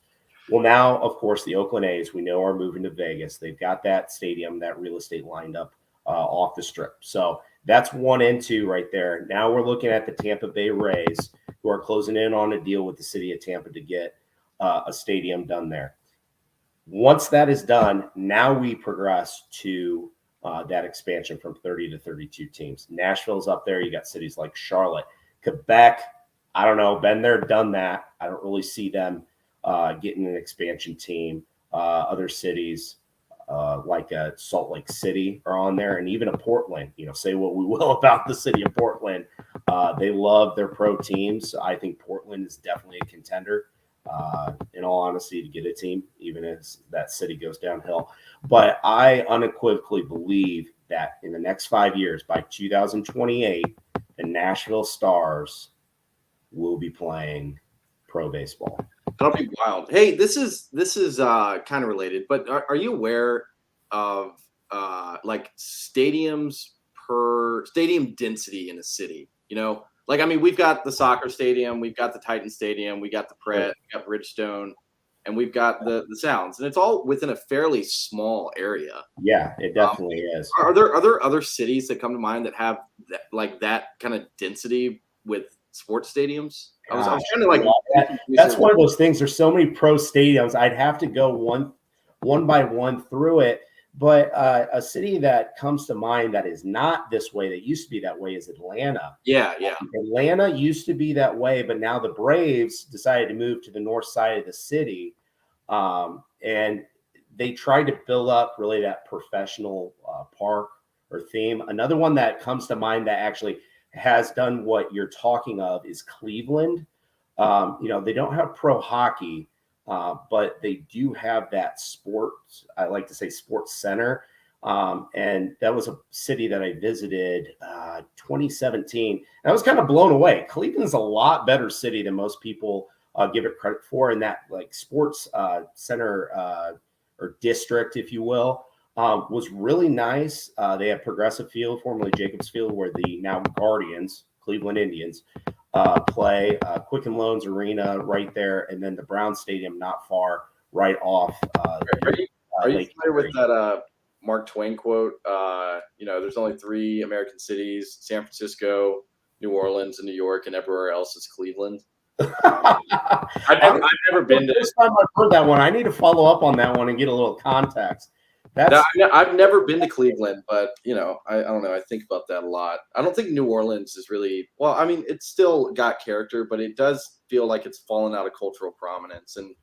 Well, now, of course, the Oakland A's, we know, are moving to Vegas. They've got that stadium, that real estate lined up off the strip. So that's 1 and 2 right there. Now we're looking at the Tampa Bay Rays, who are closing in on a deal with the city of Tampa to get a stadium done there. Once that is done, now we progress to that expansion from 30 to 32 teams. Nashville's up there. You got cities like Charlotte, Quebec. I don't know. Been there, done that. I don't really see them getting an expansion team. Other cities like Salt Lake City are on there, and even a Portland. Say what we will about the city of Portland. They love their pro teams. I think Portland is definitely a contender. In all honesty, to get a team, even as that city goes downhill. But I unequivocally believe that in the next 5 years, by 2028, the Nashville Stars will be playing pro baseball. That'll be wild. Hey, this is kind of related, but are you aware of like stadium density in a city? We've got the soccer stadium, we've got the Titan Stadium, we got the Pret, we got Bridgestone, and we've got the Sounds, and it's all within a fairly small area. Yeah, it definitely is. Are there other cities that come to mind that have that kind of density with sports stadiums? I was trying to that's one of those things. There's so many pro stadiums. I'd have to go one by one through it. But a city that comes to mind that is not this way, that used to be that way, is Atlanta. Yeah. Atlanta used to be that way, but now the Braves decided to move to the north side of the city. And they tried to build up really that professional park or theme. Another one that comes to mind that actually has done what you're talking of is Cleveland. They don't have pro hockey, but they do have that sports, I like to say sports center. And that was a city that I visited 2017. And I was kind of blown away. Cleveland's a lot better city than most people give it credit for. And that sports center or district, if you will, was really nice. They had Progressive Field, formerly Jacobs Field, where the now Guardians, Cleveland Indians, play. Quicken Loans Arena right there, and then the Brown Stadium not far right off. Are you familiar with that Mark Twain quote? There's only 3 American cities: San Francisco, New Orleans, and New York, and everywhere else is Cleveland. I've never been to. First time I've heard that one. I need to follow up on that one and get a little context. I've never been to Cleveland, but I don't know. I think about that a lot. I don't think New Orleans is really well. I mean, it's still got character, but it does feel like it's fallen out of cultural prominence. And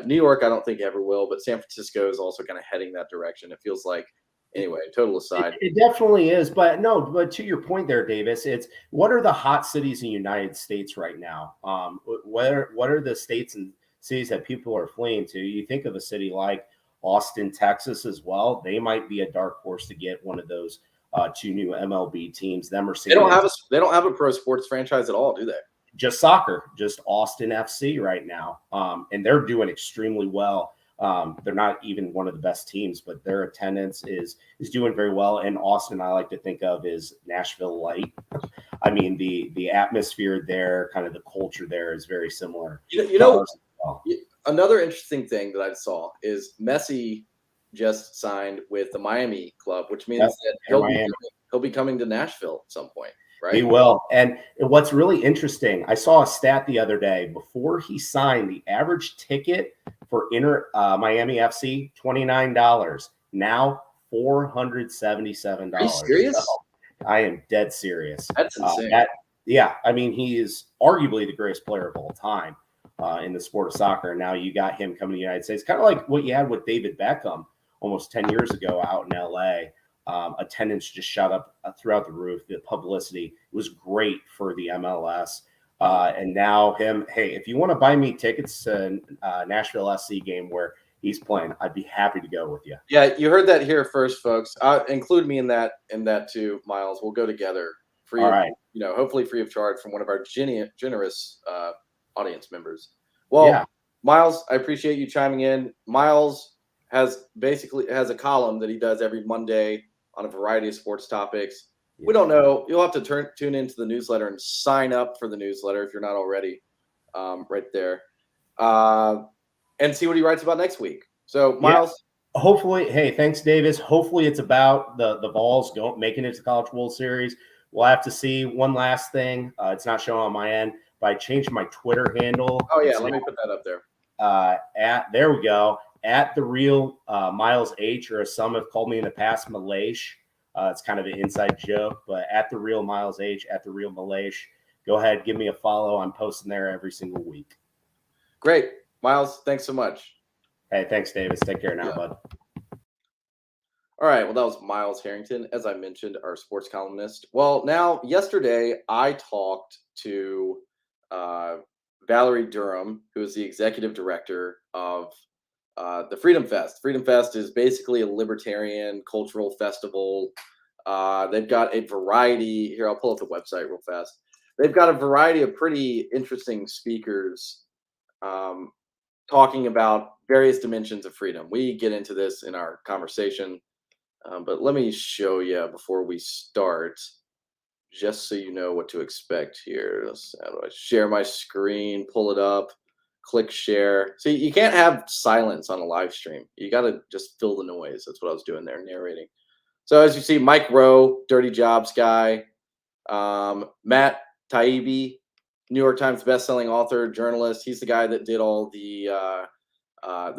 New York, I don't think ever will. But San Francisco is also kind of heading that direction. It feels like. Anyway, total aside. It definitely is, but to your point there, Davis, it's what are the hot cities in the United States right now? What are the states and cities that people are fleeing to? You think of a city like Austin, Texas as well. They might be a dark horse to get one of those 2 new MLB teams. They don't have a pro sports franchise at all, do they? Just soccer, just Austin FC right now, and they're doing extremely well. They're not even one of the best teams, but their attendance is doing very well. And Austin, I like to think of as Nashville light. I mean, the atmosphere there, kind of the culture there is very similar. Another interesting thing that I saw is Messi just signed with the Miami club, which means that he'll be coming to Nashville at some point, right? He will. And what's really interesting, I saw a stat the other day. Before he signed, the average ticket for Miami FC, $29. Now $477. Are you serious? So I am dead serious. That's insane. Yeah, I mean, he is arguably the greatest player of all time in the sport of soccer. And now you got him coming to the United States, kind of like what you had with David Beckham almost 10 years ago out in LA. Attendance just shot up throughout the roof. The publicity was great for the MLS. And now him, hey, if you want to buy me tickets to Nashville SC game where he's playing, I'd be happy to go with you. Yeah, you heard that here first, folks. Include me in that too, Miles. We'll go together. Free, All right. Hopefully free of charge from one of our generous audience members. Well, Yeah. Miles, I appreciate you chiming in. Miles has a column that he does every Monday on a variety of sports topics. Yeah. We don't know. You'll have to tune into the newsletter and sign up for the newsletter if you're not already, right there, and see what he writes about next week. So, Miles. Yeah. Hopefully, hey, thanks, Davis. Hopefully, it's about the Vols making it to the College World Series. We'll have to see. One last thing, it's not showing on my end, but I changed my Twitter handle. Oh yeah, let me put that up there. There we go. At the real Miles H, or as some have called me in the past, Malaysh. It's kind of an inside joke, but at the real Miles H, at the real Malaysh. Go ahead, give me a follow. I'm posting there every single week. Great, Miles. Thanks so much. Hey, thanks, Davis. Take care now, bud. All right. Well, that was Miles Harrington, as I mentioned, our sports columnist. Well, now, yesterday, I talked to Valerie Durham, who is the executive director of the Freedom Fest. Freedom Fest is basically a libertarian cultural festival. They've got a variety. Here, I'll pull up the website real fast. They've got a variety of pretty interesting speakers talking about various dimensions of freedom. We get into this in our conversation. But let me show you before we start, just so you know what to expect here. How do I share my screen, pull it up, click share? See, you can't have silence on a live stream. You got to just fill the noise. That's what I was doing there, narrating. So as you see, Mike Rowe, Dirty Jobs guy, Matt Taibbi, New York Times bestselling author, journalist. He's the guy that did all the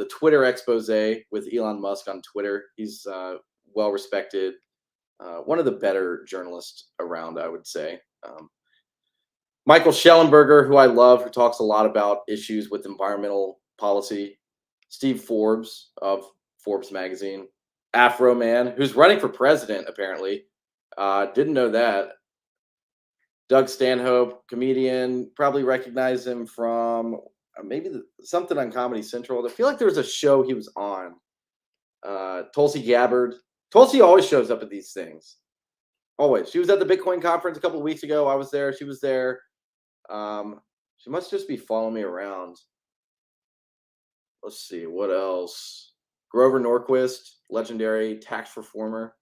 Twitter expose with Elon Musk on Twitter. He's well respected, one of the better journalists around, I would say. Michael Schellenberger, who I love, who talks a lot about issues with environmental policy. Steve Forbes of Forbes magazine. Afro Man, who's running for president, apparently. Didn't know that. Doug Stanhope, comedian, probably recognize him from maybe something on Comedy Central. I feel like there was a show he was on. Tulsi Gabbard. Tulsi always shows up at these things. Always. She was at the Bitcoin conference a couple of weeks ago. I was there. She was there. She must just be following me around. Let's see. What else? Grover Norquist, legendary tax reformer.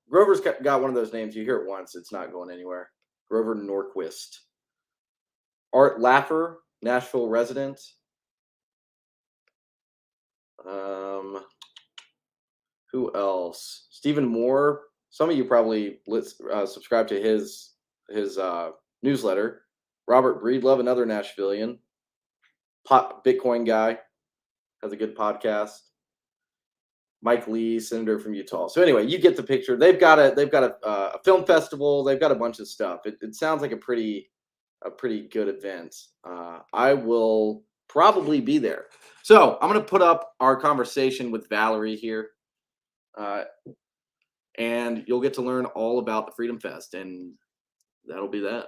Grover's got one of those names. You hear it once, it's not going anywhere. Grover Norquist. Art Laffer, Nashville resident. Who else? Stephen Moore. Some of you probably subscribe to his newsletter. Robert Breedlove, another Nashvilleian. Bitcoin guy, has a good podcast. Mike Lee, senator from Utah. So anyway, you get the picture. They've got a film festival. They've got a bunch of stuff. It sounds like a pretty good event. I will probably be there. So I'm going to put up our conversation with Valerie here. And you'll get to learn all about the Freedom Fest, and that'll be that.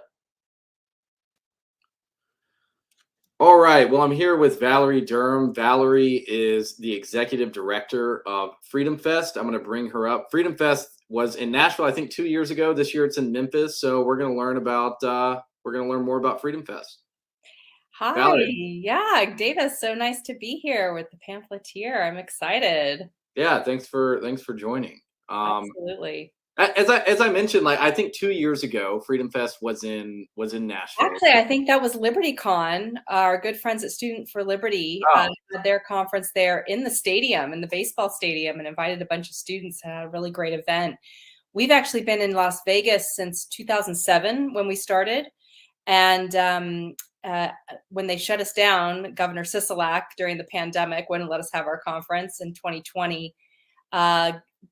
All right. Well, I'm here with Valerie Durham. Valerie is the executive director of Freedom Fest. I'm going to bring her up. Freedom Fest was in Nashville, I think, 2 years ago. This year it's in Memphis. So we're going to learn more about Freedom Fest. Hi. Valerie. Yeah, Davis, so nice to be here with the Pamphleteer. I'm excited. Yeah, thanks for joining. Absolutely. As I mentioned, like I think 2 years ago, Freedom Fest was in Nashville. Actually, I think that was LibertyCon. Our good friends at Student for Liberty had their conference there in the stadium, in the baseball stadium, and invited a bunch of students. Had a really great event. We've actually been in Las Vegas since 2007 when we started, and when they shut us down, Governor Sisolak during the pandemic wouldn't let us have our conference in 2020.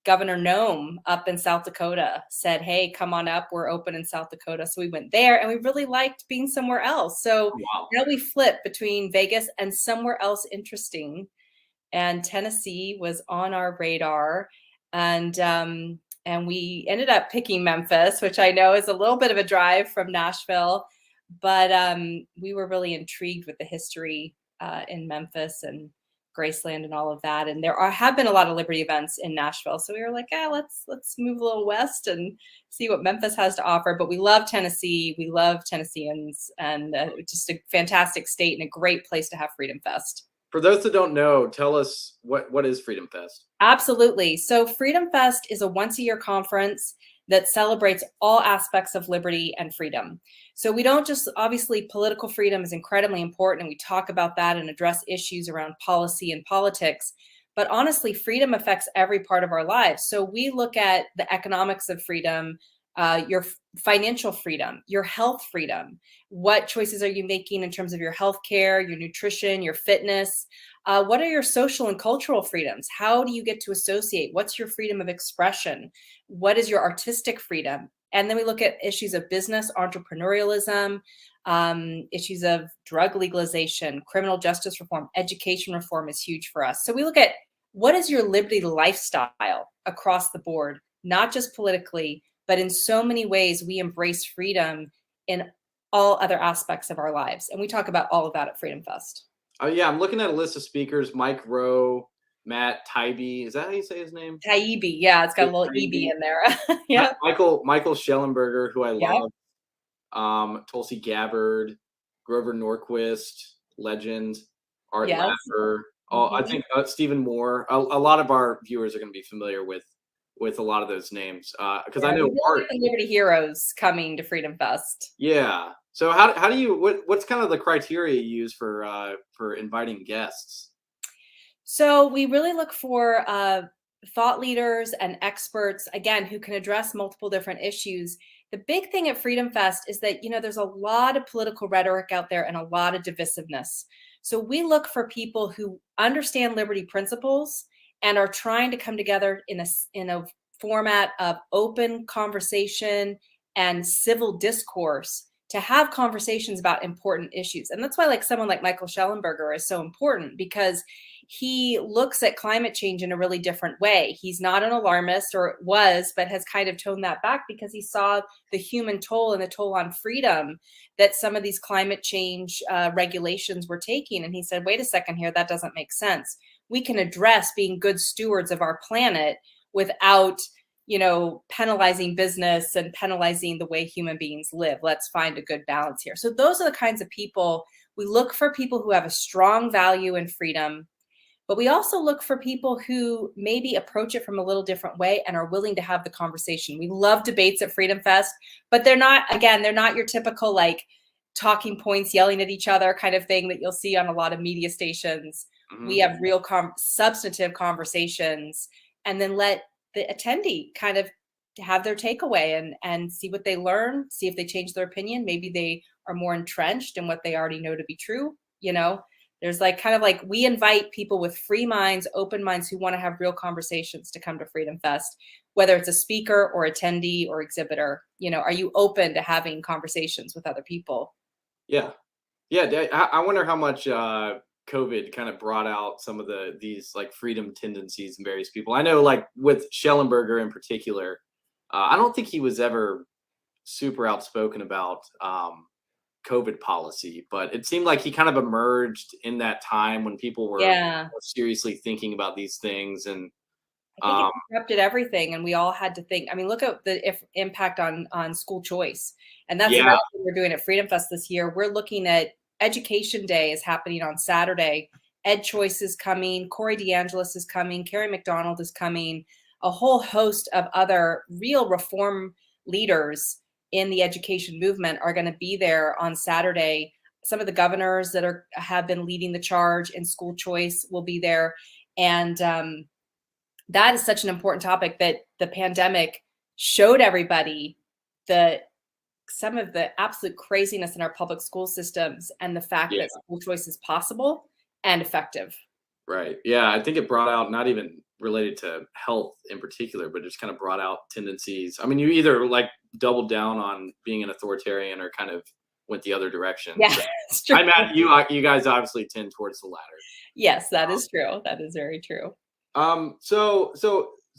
Governor Nome up in South Dakota said, hey, come on up. We're open in South Dakota. So we went there and we really liked being somewhere else. So Wow. now we flip between Vegas and somewhere else interesting. And Tennessee was on our radar. And we ended up picking Memphis, which I know is a little bit of a drive from Nashville. But we were really intrigued with the history in Memphis and Graceland and all of that. And have been a lot of Liberty events in Nashville. So we were like, let's move a little west and see what Memphis has to offer. But we love Tennessee. We love Tennesseans, and just a fantastic state and a great place to have Freedom Fest. For those that don't know, tell us what is Freedom Fest? Absolutely. So Freedom Fest is a once-a-year conference that celebrates all aspects of liberty and freedom. So we don't just, obviously, political freedom is incredibly important, and we talk about that and address issues around policy and politics. But honestly, freedom affects every part of our lives. So we look at the economics of freedom, your financial freedom, your health freedom. What choices are you making in terms of your health care, your nutrition, your fitness? What are your social and cultural freedoms? How do you get to associate? What's your freedom of expression? What is your artistic freedom? And then we look at issues of business, entrepreneurialism, issues of drug legalization, criminal justice reform, education reform is huge for us. So we look at what is your liberty lifestyle across the board, not just politically, but in so many ways we embrace freedom in all other aspects of our lives. And we talk about all of that at Freedom Fest. Oh yeah, I'm looking at a list of speakers: Mike Rowe, Matt Taibbi. Is that how you say his name? Taibbi, yeah, it's got a little EB in there. Yeah. Michael Schellenberger, who I love. Tulsi Gabbard, Grover Norquist, legend. Art Laffer. I think Stephen Moore. A lot of our viewers are going to be familiar with a lot of those names because I know Art. The Liberty Heroes coming to Freedom Fest. Yeah. So how do you what's kind of the criteria you use for inviting guests? So we really look for thought leaders and experts, again, who can address multiple different issues. The big thing at Freedom Fest is that, there's a lot of political rhetoric out there and a lot of divisiveness. So we look for people who understand liberty principles and are trying to come together in a format of open conversation and civil discourse to have conversations about important issues. And that's why someone like Michael Schellenberger is so important, because he looks at climate change in a really different way. He's not an alarmist, or was, but has kind of toned that back because he saw the human toll and the toll on freedom that some of these climate change regulations were taking. And he said, wait a second here, that doesn't make sense. We can address being good stewards of our planet without penalizing business and penalizing the way human beings live. Let's find a good balance here. So those are the kinds of people we look for: people who have a strong value in freedom, but we also look for people who maybe approach it from a little different way and are willing to have the conversation. We love debates at Freedom Fest, but they're not your typical talking points, yelling at each other kind of thing that you'll see on a lot of media stations. Mm-hmm. We have real substantive conversations, and then let the attendee kind of have their takeaway and see what they learn, see if they change their opinion. Maybe they are more entrenched in what they already know to be true. There's we invite people with free minds, open minds, who want to have real conversations to come to Freedom Fest, whether it's a speaker or attendee or exhibitor. Are you open to having conversations with other people? Yeah. I wonder how much COVID kind of brought out some of these freedom tendencies in various people. I know with Schellenberger in particular, I don't think he was ever super outspoken about COVID policy, but it seemed like he kind of emerged in that time when people were seriously thinking about these things. And I think it disrupted everything, and we all had to think. I mean, look at the impact on school choice, and that's another thing we're doing at Freedom Fest this year. We're looking at Education Day is happening on Saturday. Ed Choice is coming. Corey DeAngelis is coming. Carrie McDonald is coming. A whole host of other real reform leaders in the education movement are going to be there on Saturday. Some of the governors that have been leading the charge in school choice will be there. And that is such an important topic that the pandemic showed everybody some of the absolute craziness in our public school systems, and the fact that school choice is possible and effective. Right. Yeah. I think it brought out not even related to health in particular, but just kind of brought out tendencies. I mean, you either like doubled down on being an authoritarian or kind of went the other direction. Yeah, So, it's true. you guys obviously tend towards the latter. Yes, that is true. That is very true. So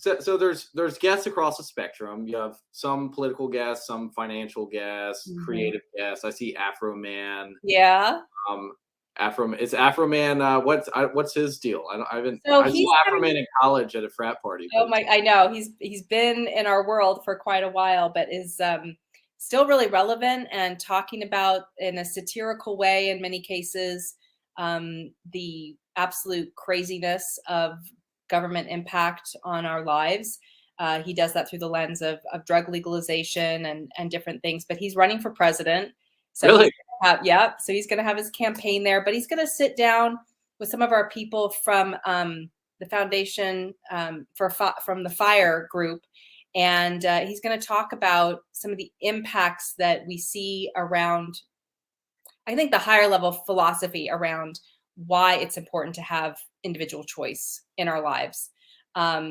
there's guests across the spectrum. You have some political guests, some financial guests, creative guests. I see Afro Man. Yeah. Is Afro Man? What's his deal? I haven't. So I saw Afro Man in college at a frat party. Oh my! I know he's been in our world for quite a while, but is still really relevant and talking about in a satirical way in many cases the absolute craziness of government impact on our lives. He does that through the lens of drug legalization and different things. But he's running for president. So really? So he's going to have his campaign there, but he's going to sit down with some of our people from the foundation from the FIRE group, and he's going to talk about some of the impacts that we see around, I think, the higher level philosophy around why it's important to have individual choice in our lives. But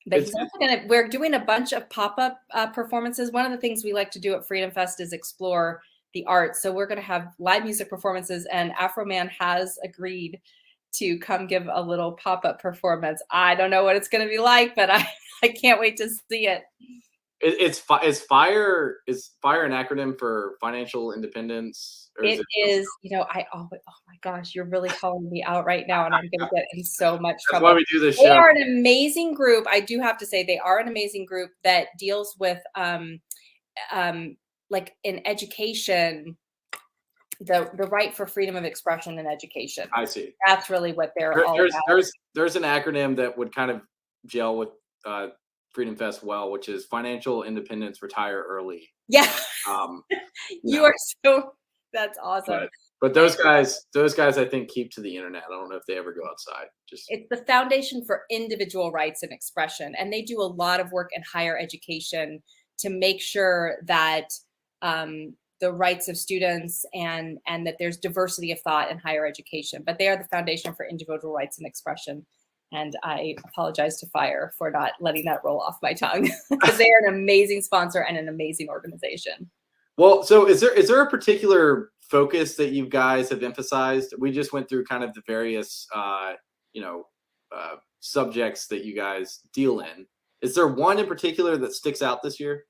he's also we're doing a bunch of pop-up performances. One of the things we like to do at Freedom Fest is explore the arts. So we're going to have live music performances, and Afro Man has agreed to come give a little pop-up performance. I don't know what it's going to be like, but I can't wait to see it. Is FIRE an acronym for financial independence? Or it is, oh my gosh, you're really calling me out right now, and I'm going to get in so much trouble. That's why we do this show. They are an amazing group. I do have to say they are an amazing group that deals with like in education, the right for freedom of expression in education. I see. That's really what they're all about. There's an acronym that would kind of gel with Freedom Fest well, which is financial independence, retire early. Yeah. You are so, that's awesome. But those guys I think keep to the internet. I don't know if they ever go outside. It's the Foundation for Individual Rights and Expression, and they do a lot of work in higher education to make sure that the rights of students and that there's diversity of thought in higher education. But they are the Foundation for Individual Rights and Expression. And I apologize to FIRE for not letting that roll off my tongue, because they are an amazing sponsor and an amazing organization. Well, so is there a particular focus that you guys have emphasized? We just went through kind of the various subjects that you guys deal in. Is there one in particular that sticks out this year?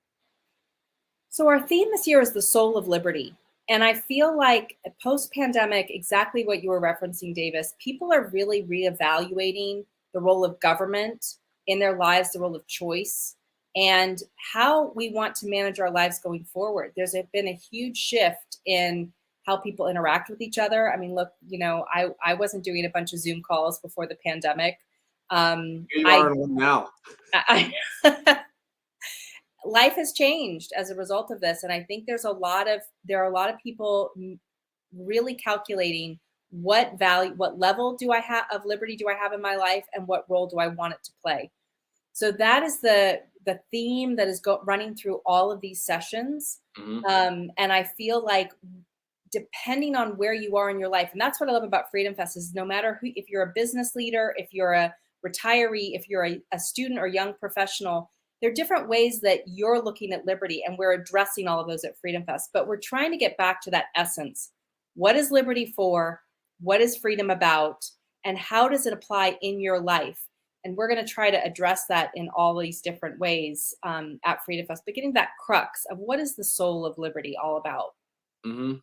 So our theme this year is the soul of liberty. And I feel like post-pandemic, exactly what you were referencing, Davis, people are really reevaluating the role of government in their lives, the role of choice, and how we want to manage our lives going forward. There's been a huge shift in how people interact with each other. I mean, look, I wasn't doing a bunch of Zoom calls before the pandemic. You are in one now. Life has changed as a result of this, and I think there are a lot of people really calculating what level do I have of liberty do I have in my life, and what role do I want it to play. So that is the theme that is running through all of these sessions, and I feel like depending on where you are in your life, and that's what I love about Freedom Fest is no matter who, if you're a business leader, if you're a retiree, if you're a student or young professional. There are different ways that you're looking at liberty, and we're addressing all of those at Freedom Fest. But we're trying to get back to that essence. What is liberty for? What is freedom about? And how does it apply in your life? And we're going to try to address that in all these different ways at Freedom Fest, but getting that crux of what is the soul of liberty all about. Mm-hmm.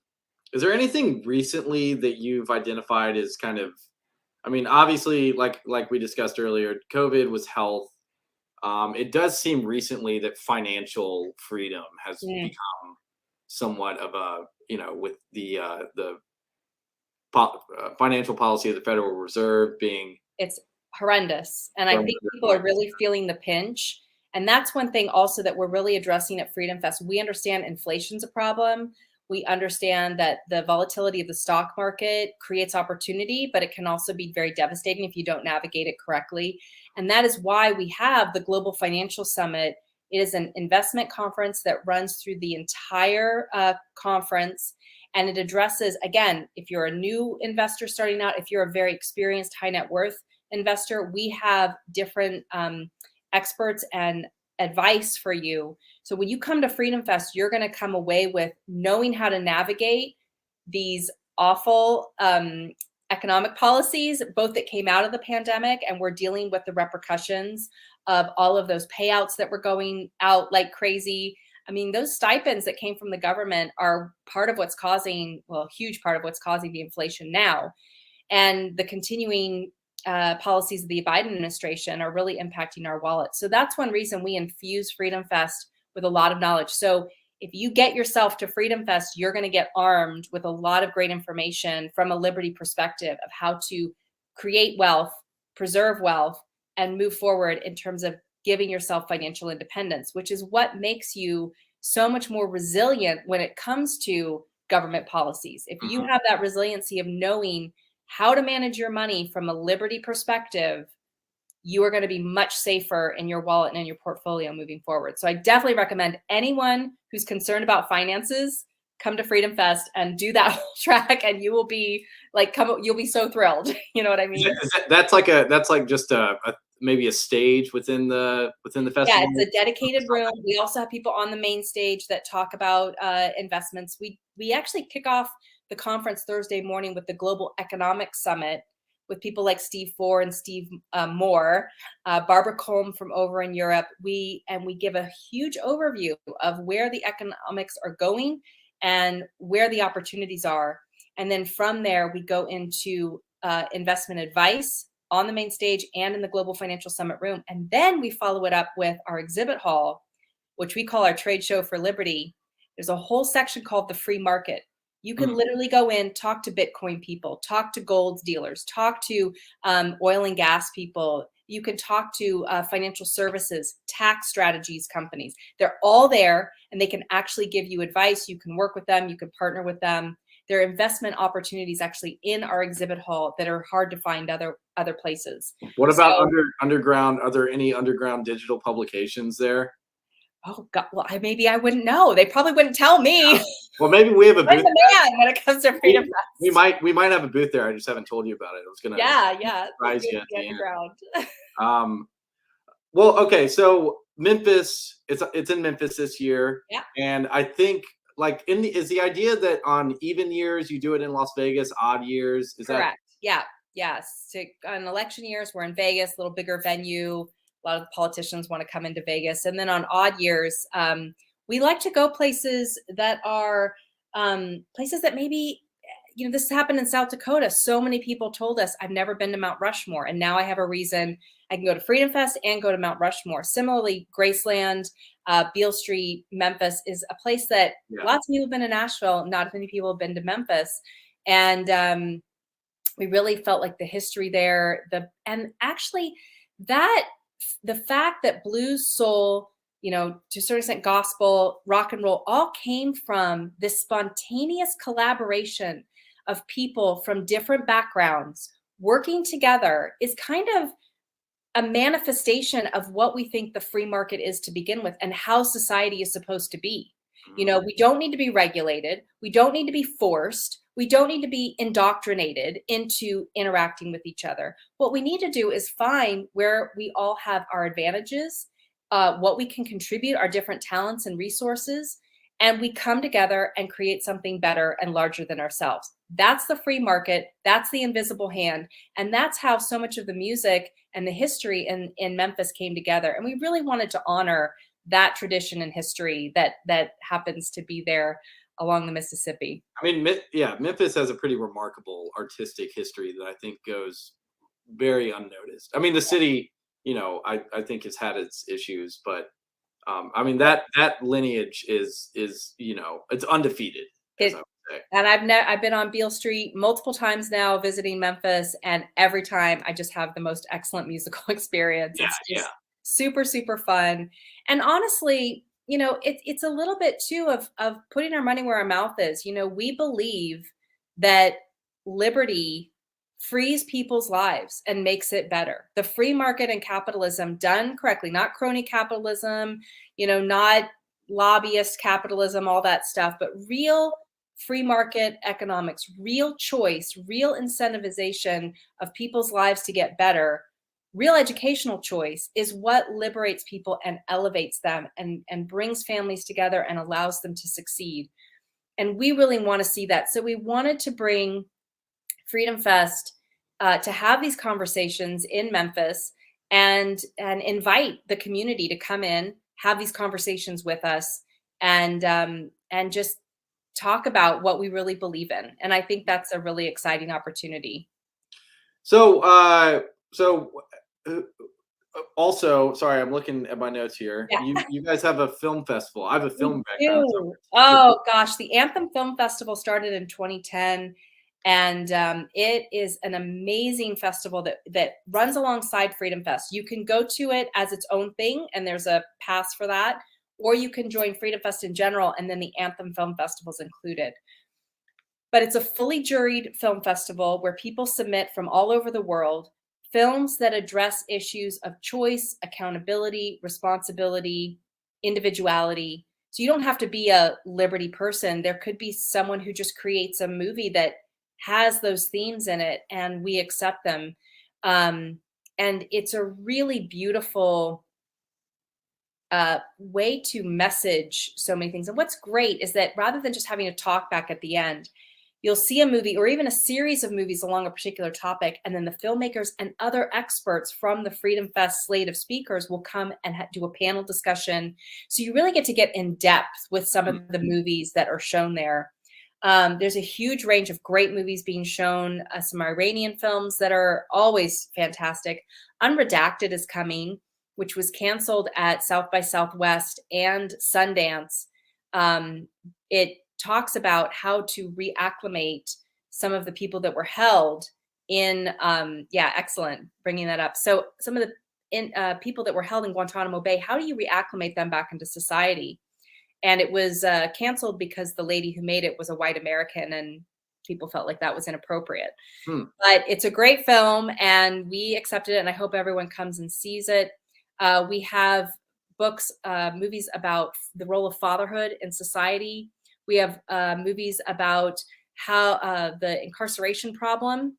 Is there anything recently that you've identified as kind of, I mean, obviously, like we discussed earlier, COVID was health. It does seem recently that financial freedom has become somewhat of a, with the financial policy of the Federal Reserve being. It's horrendous. And I think people are really feeling the pinch. And that's one thing also that we're really addressing at Freedom Fest. We understand inflation's a problem. We understand that the volatility of the stock market creates opportunity, but it can also be very devastating if you don't navigate it correctly. And that is why we have the Global Financial Summit. It is an investment conference that runs through the entire conference. And it addresses, again, if you're a new investor starting out, if you're a very experienced high net worth, investor, we have different experts and advice for you. So when you come to Freedom Fest, you're going to come away with knowing how to navigate these awful economic policies, both that came out of the pandemic, and we're dealing with the repercussions of all of those payouts that were going out like crazy. I mean, those stipends that came from the government are part of what's causing, well, a huge part of what's causing the inflation now. And the continuing policies of the Biden administration are really impacting our wallet. So that's one reason we infuse Freedom Fest with a lot of knowledge. So if you get yourself to Freedom Fest, you're going to get armed with a lot of great information from a Liberty perspective of how to create wealth, preserve wealth, and move forward in terms of giving yourself financial independence, which is what makes you so much more resilient when it comes to government policies. If you have that resiliency of knowing how to manage your money from a Liberty perspective, you are going to be much safer in your wallet and in your portfolio moving forward. So I definitely recommend anyone who's concerned about finances, come to Freedom Fest and do that whole track, and you will be like, you'll be so thrilled. You know what I mean? That's like just maybe a stage within the festival. Yeah, it's a dedicated room. We also have people on the main stage that talk about investments. We actually kick off the conference Thursday morning with the Global Economic Summit with people like Steve Four and Steve Moore, Barbara Colm from over in Europe. We give a huge overview of where the economics are going and where the opportunities are. And then from there, we go into investment advice on the main stage and in the Global Financial Summit room. And then we follow it up with our exhibit hall, which we call our trade show for Liberty. There's a whole section called the free market. You can literally go in, talk to Bitcoin people, talk to gold dealers, talk to oil and gas people. You can talk to financial services, tax strategies companies. They're all there, and they can actually give you advice. You can work with them. You can partner with them. There are investment opportunities actually in our exhibit hall that are hard to find other places. What about underground? Are there any underground digital publications there? Oh God! Well, maybe I wouldn't know. They probably wouldn't tell me. Well, maybe we have a booth. I'm the man when it comes to Freedom Fest. We might have a booth there. I just haven't told you about it. I was gonna surprise you at the underground. Well, okay, so Memphis, it's in Memphis this year. Yeah. And I think is the idea that on even years you do it in Las Vegas, odd years? Is correct? That Yeah. Yes. So on election years, we're in Vegas, a little bigger venue. A lot of the politicians want to come into Vegas. And then on odd years, we like to go places that are places that maybe, this happened in South Dakota. So many people told us, I've never been to Mount Rushmore. And now I have a reason. I can go to Freedom Fest and go to Mount Rushmore. Similarly, Graceland, Beale Street, Memphis is a place that lots of people have been to Nashville. Not as many people have been to Memphis. And we really felt like the history there, and actually the fact that blues, soul, to a certain extent, gospel, rock and roll, all came from this spontaneous collaboration of people from different backgrounds working together is kind of a manifestation of what we think the free market is to begin with and how society is supposed to be. We don't need to be regulated. We don't need to be forced. We don't need to be indoctrinated into interacting with each other. What we need to do is find where we all have our advantages, what we can contribute, our different talents and resources, and we come together and create something better and larger than ourselves. That's the free market. That's the invisible hand. And that's how so much of the music and the history in Memphis came together. And we really wanted to honor that tradition and history that happens to be there along the Mississippi. I mean, Memphis has a pretty remarkable artistic history that I think goes very unnoticed. I mean, the city, I think has had its issues, but I mean that lineage is it's undefeated. And I've been on Beale Street multiple times now visiting Memphis, and every time I just have the most excellent musical experience. It's just super, super fun. And honestly, it's a little bit too of putting our money where our mouth is. We believe that liberty frees people's lives and makes it better. The free market and capitalism done correctly, not crony capitalism, not lobbyist capitalism, all that stuff, but real free market economics, real choice, real incentivization of people's lives to get better, real educational choice is what liberates people and elevates them and brings families together and allows them to succeed. And we really want to see that. So we wanted to bring Freedom Fest to have these conversations in Memphis and invite the community to come in, have these conversations with us, and just talk about what we really believe in. And I think that's a really exciting opportunity. So, also, sorry, I'm looking at my notes here. Yeah. You guys have a film festival. I have a film background. So oh gosh, the Anthem Film Festival started in 2010. And it is an amazing festival that runs alongside Freedom Fest. You can go to it as its own thing, and there's a pass for that, or you can join Freedom Fest in general, and then the Anthem Film Festival is included. But it's a fully juried film festival where people submit from all over the world films that address issues of choice, accountability, responsibility, individuality. So you don't have to be a Liberty person. There could be someone who just creates a movie that has those themes in it, and we accept them. And it's a really beautiful way to message so many things. And what's great is that rather than just having a talk back at the end, you'll see a movie or even a series of movies along a particular topic, and then the filmmakers and other experts from the Freedom Fest slate of speakers will come and do a panel discussion. So you really get to get in depth with some of the movies that are shown there. There's a huge range of great movies being shown, some Iranian films that are always fantastic. Unredacted is coming, which was canceled at South by Southwest and Sundance. It talks about how to reacclimate some of the people that were held in, excellent, bringing that up. So some of the people that were held in Guantanamo Bay, how do you reacclimate them back into society? And it was canceled because the lady who made it was a white American, and people felt like that was inappropriate. But it's a great film, and we accepted it, and I hope everyone comes and sees it. We have books, movies about the role of fatherhood in society. We have movies about how the incarceration problem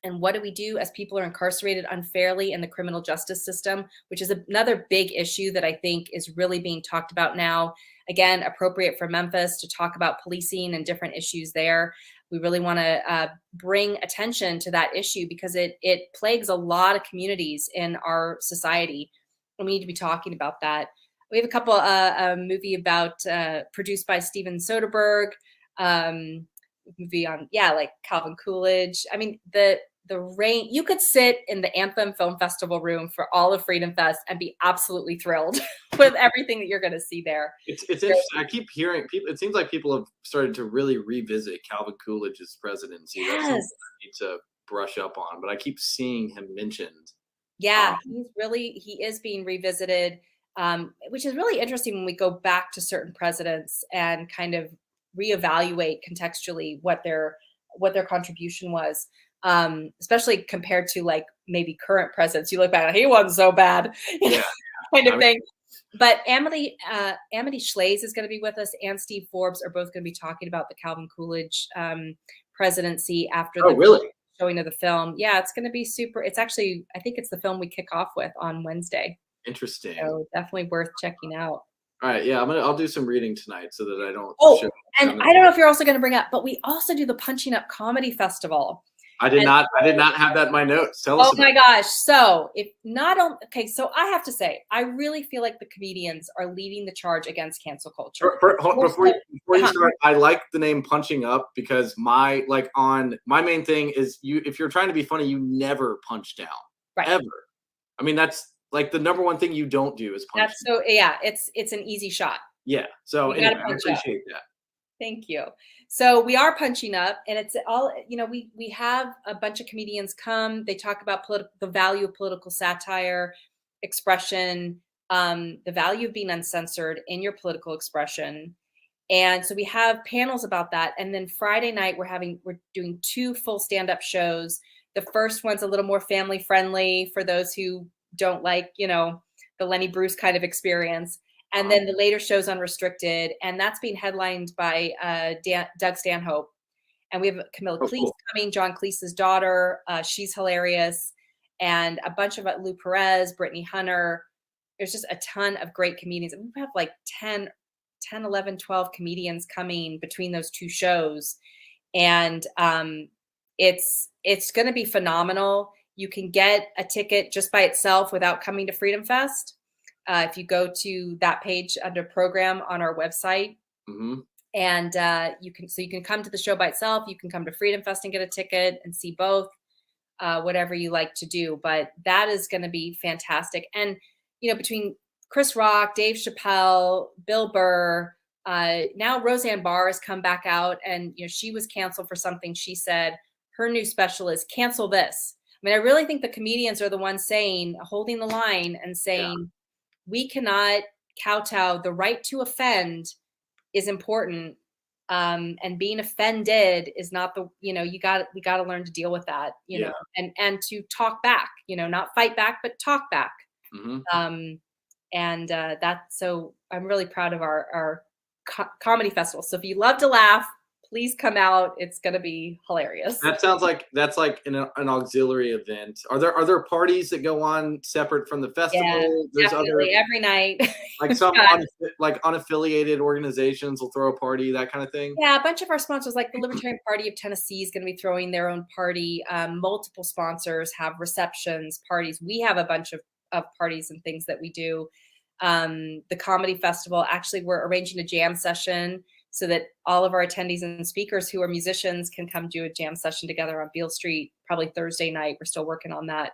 and what do we do as people are incarcerated unfairly in the criminal justice system, which is another big issue that I think is really being talked about now. Again, appropriate for Memphis to talk about policing and different issues there. We really want to bring attention to that issue because it plagues a lot of communities in our society. And we need to be talking about that. We have a couple, a movie about produced by Steven Soderbergh, movie on, like Calvin Coolidge. I mean, the rain, you could sit in the Anthem Film Festival room for all of Freedom Fest and be absolutely thrilled with everything that you're going to see there. It's interesting. I keep hearing people, it seems like people have started to really revisit Calvin Coolidge's presidency. Yes. That's something I need to brush up on, but I keep seeing him mentioned. Yeah, he is being revisited, which is really interesting when we go back to certain presidents and kind of reevaluate contextually what their contribution was, especially compared to like maybe current presidents. You look back, he wasn't so bad, kind of thing. But Amity Schlaze is going to be with us, and Steve Forbes are both going to be talking about the Calvin Coolidge presidency after the showing of the film. Yeah, it's going to be super. It's actually, I think it's the film we kick off with on Wednesday. Interesting. So definitely worth checking out. All right, yeah, I'll do some reading tonight so that I don't. And I don't know if you're also going to bring up, but we also do the Punching Up Comedy Festival. I did not have that in my notes. Tell us. Oh my gosh! So so I have to say, I really feel like the comedians are leading the charge against cancel culture. Before you start, I like the name Punching Up because my main thing is if you're trying to be funny, you never punch down, ever. I mean, that's like the number one thing you don't do is punch. It's an easy shot. Yeah. So anyway, I appreciate that. Thank you. So we are punching up, and it's all, we have a bunch of comedians come. They talk about the value of political satire, expression, the value of being uncensored in your political expression. And so we have panels about that. And then Friday night, we're doing 2 full stand-up shows. The first one's a little more family friendly for those who don't like, the Lenny Bruce kind of experience. And then the later show's Unrestricted, and that's being headlined by Doug Stanhope. And we have Camilla Cleese coming, John Cleese's daughter. She's hilarious. And a bunch of Lou Perez, Brittany Hunter. There's just a ton of great comedians. We have like 10, 11, 12 comedians coming between those two shows. And it's going to be phenomenal. You can get a ticket just by itself without coming to Freedom Fest. If you go to that page under program on our website, and you can come to the show by itself. You can come to Freedom Fest and get a ticket and see both, whatever you like to do. But that is going to be fantastic. And between Chris Rock, Dave Chappelle, Bill Burr, now Roseanne Barr has come back out, and she was canceled for something she said. Her new special is "Cancel This." I mean, I really think the comedians are the ones holding the line and saying, we cannot kowtow. The right to offend is important. And being offended is not we got to learn to deal with that, and to talk back, not fight back, but talk back. So I'm really proud of our comedy festival. So if you love to laugh, please come out. It's going to be hilarious. That sounds like that's like an auxiliary event. Are there parties that go on separate from the festival? Yeah, There's definitely every night. Like some unaffiliated organizations will throw a party, that kind of thing. Yeah, a bunch of our sponsors, like the Libertarian Party of Tennessee, is going to be throwing their own party. Multiple sponsors have receptions, parties. We have a bunch of parties and things that we do. The comedy festival, actually, we're arranging a jam session so that all of our attendees and speakers who are musicians can come do a jam session together on Beale Street, probably Thursday night. We're still working on that.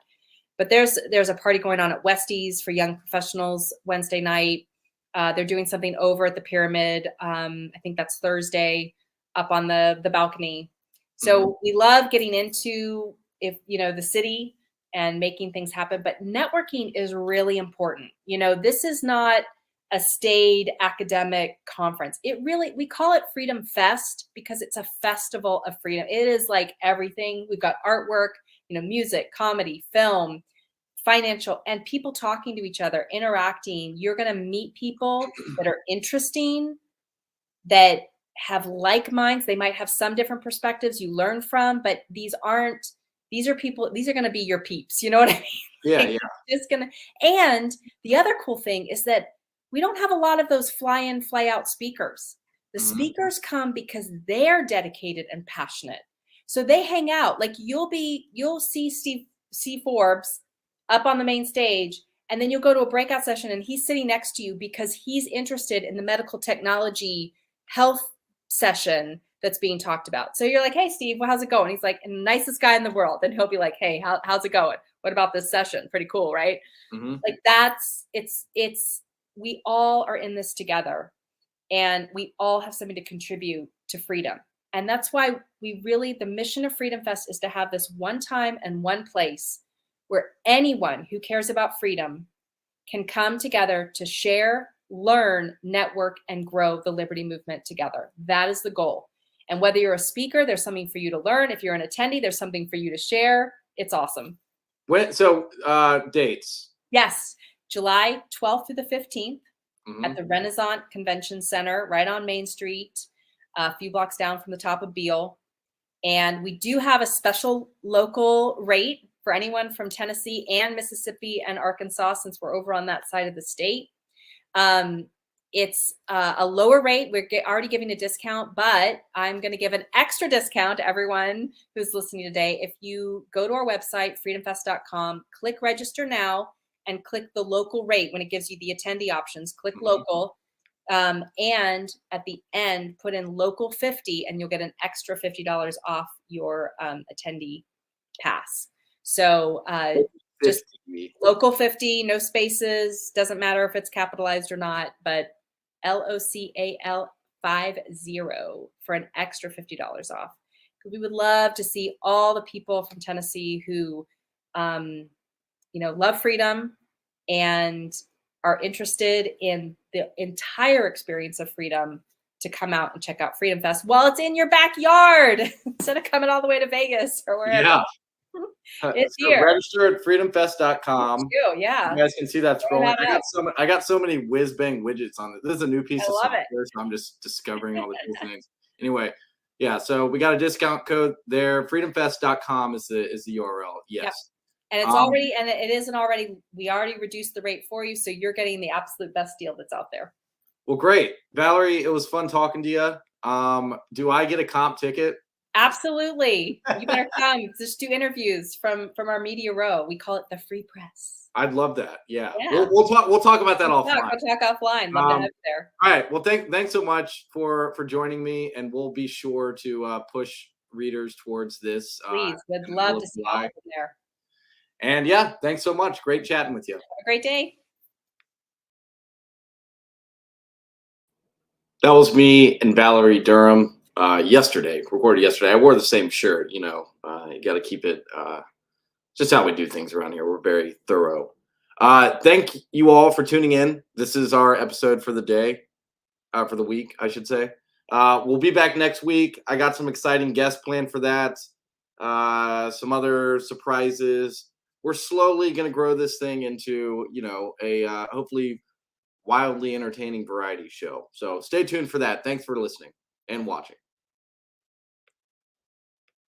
But there's a party going on at Westie's for young professionals Wednesday night. They're doing something over at the Pyramid. I think that's Thursday, up on the balcony. So we love getting into the city and making things happen. But networking is really important. This is not a staid academic conference. We call it Freedom Fest because it's a festival of freedom. It is like everything. We've got artwork, music, comedy, film, financial, and people talking to each other, interacting. You're going to meet people that are interesting, that have like minds. They might have some different perspectives you learn from, but these are going to be your peeps. You know what I mean? Yeah. And the other cool thing is that we don't have a lot of those fly in, fly out speakers. The speakers come because they're dedicated and passionate. So they hang out. Like you'll see Steve Forbes up on the main stage, and then you'll go to a breakout session and he's sitting next to you because he's interested in the medical technology health session that's being talked about. So you're like, "Hey, Steve, well, how's it going?" He's like, "Nicest guy in the world." And he'll be like, "Hey, how's it going? What about this session? Pretty cool, right?" Like we all are in this together, and we all have something to contribute to freedom. And that's why the mission of Freedom Fest is to have this one time and one place where anyone who cares about freedom can come together to share, learn, network, and grow the liberty movement together. That is the goal. And whether you're a speaker, there's something for you to learn. If you're an attendee, there's something for you to share. It's awesome. Dates. Yes. July 12th through the 15th at the Renaissance Convention Center, right on Main Street, a few blocks down from the top of Beale. And we do have a special local rate for anyone from Tennessee and Mississippi and Arkansas, since we're over on that side of the state. It's a lower rate. We're already giving a discount, but I'm going to give an extra discount to everyone who's listening today. If you go to our website, freedomfest.com, click register now, and click the local rate when it gives you the attendee options. Click local, and at the end, put in local 50, and you'll get an extra $50 off your attendee pass. So just local 50, no spaces, doesn't matter if it's capitalized or not, but LOCAL 50 for an extra $50 off. We would love to see all the people from Tennessee who love freedom and are interested in the entire experience of freedom to come out and check out Freedom Fest while it's in your backyard instead of coming all the way to Vegas or wherever. It's So here. register at freedomfest.com. Yeah. You guys can see that Throw scrolling. that I got so many whiz bang widgets on it. This is a new piece I of love it. software, so I'm just discovering all the cool things. Anyway, yeah, so we got a discount code there. Freedomfest.com is the URL. Yes. Yep. And it's already, and it isn't already, we already reduced the rate for you. So you're getting the absolute best deal that's out there. Well, great. Valerie, it was fun talking to you. Do I get a comp ticket? Absolutely. You better come. Just do interviews from our media row. We call it the free press. I'd love that. Yeah. Yeah. We'll talk about that offline. We'll talk offline. Love to have you there. All right. Well, thanks so much for joining me, and we'll be sure to push readers towards this. Please, would love to see you there. And yeah, thanks so much. Great chatting with you. Have a great day. That was me and Valerie Durham recorded yesterday. I wore the same shirt, you got to keep it just how we do things around here. We're very thorough. Thank you all for tuning in. This is our episode for the day, for the week, I should say. We'll be back next week. I got some exciting guests planned for that. Some other surprises. We're slowly going to grow this thing into, a hopefully wildly entertaining variety show. So stay tuned for that. Thanks for listening and watching.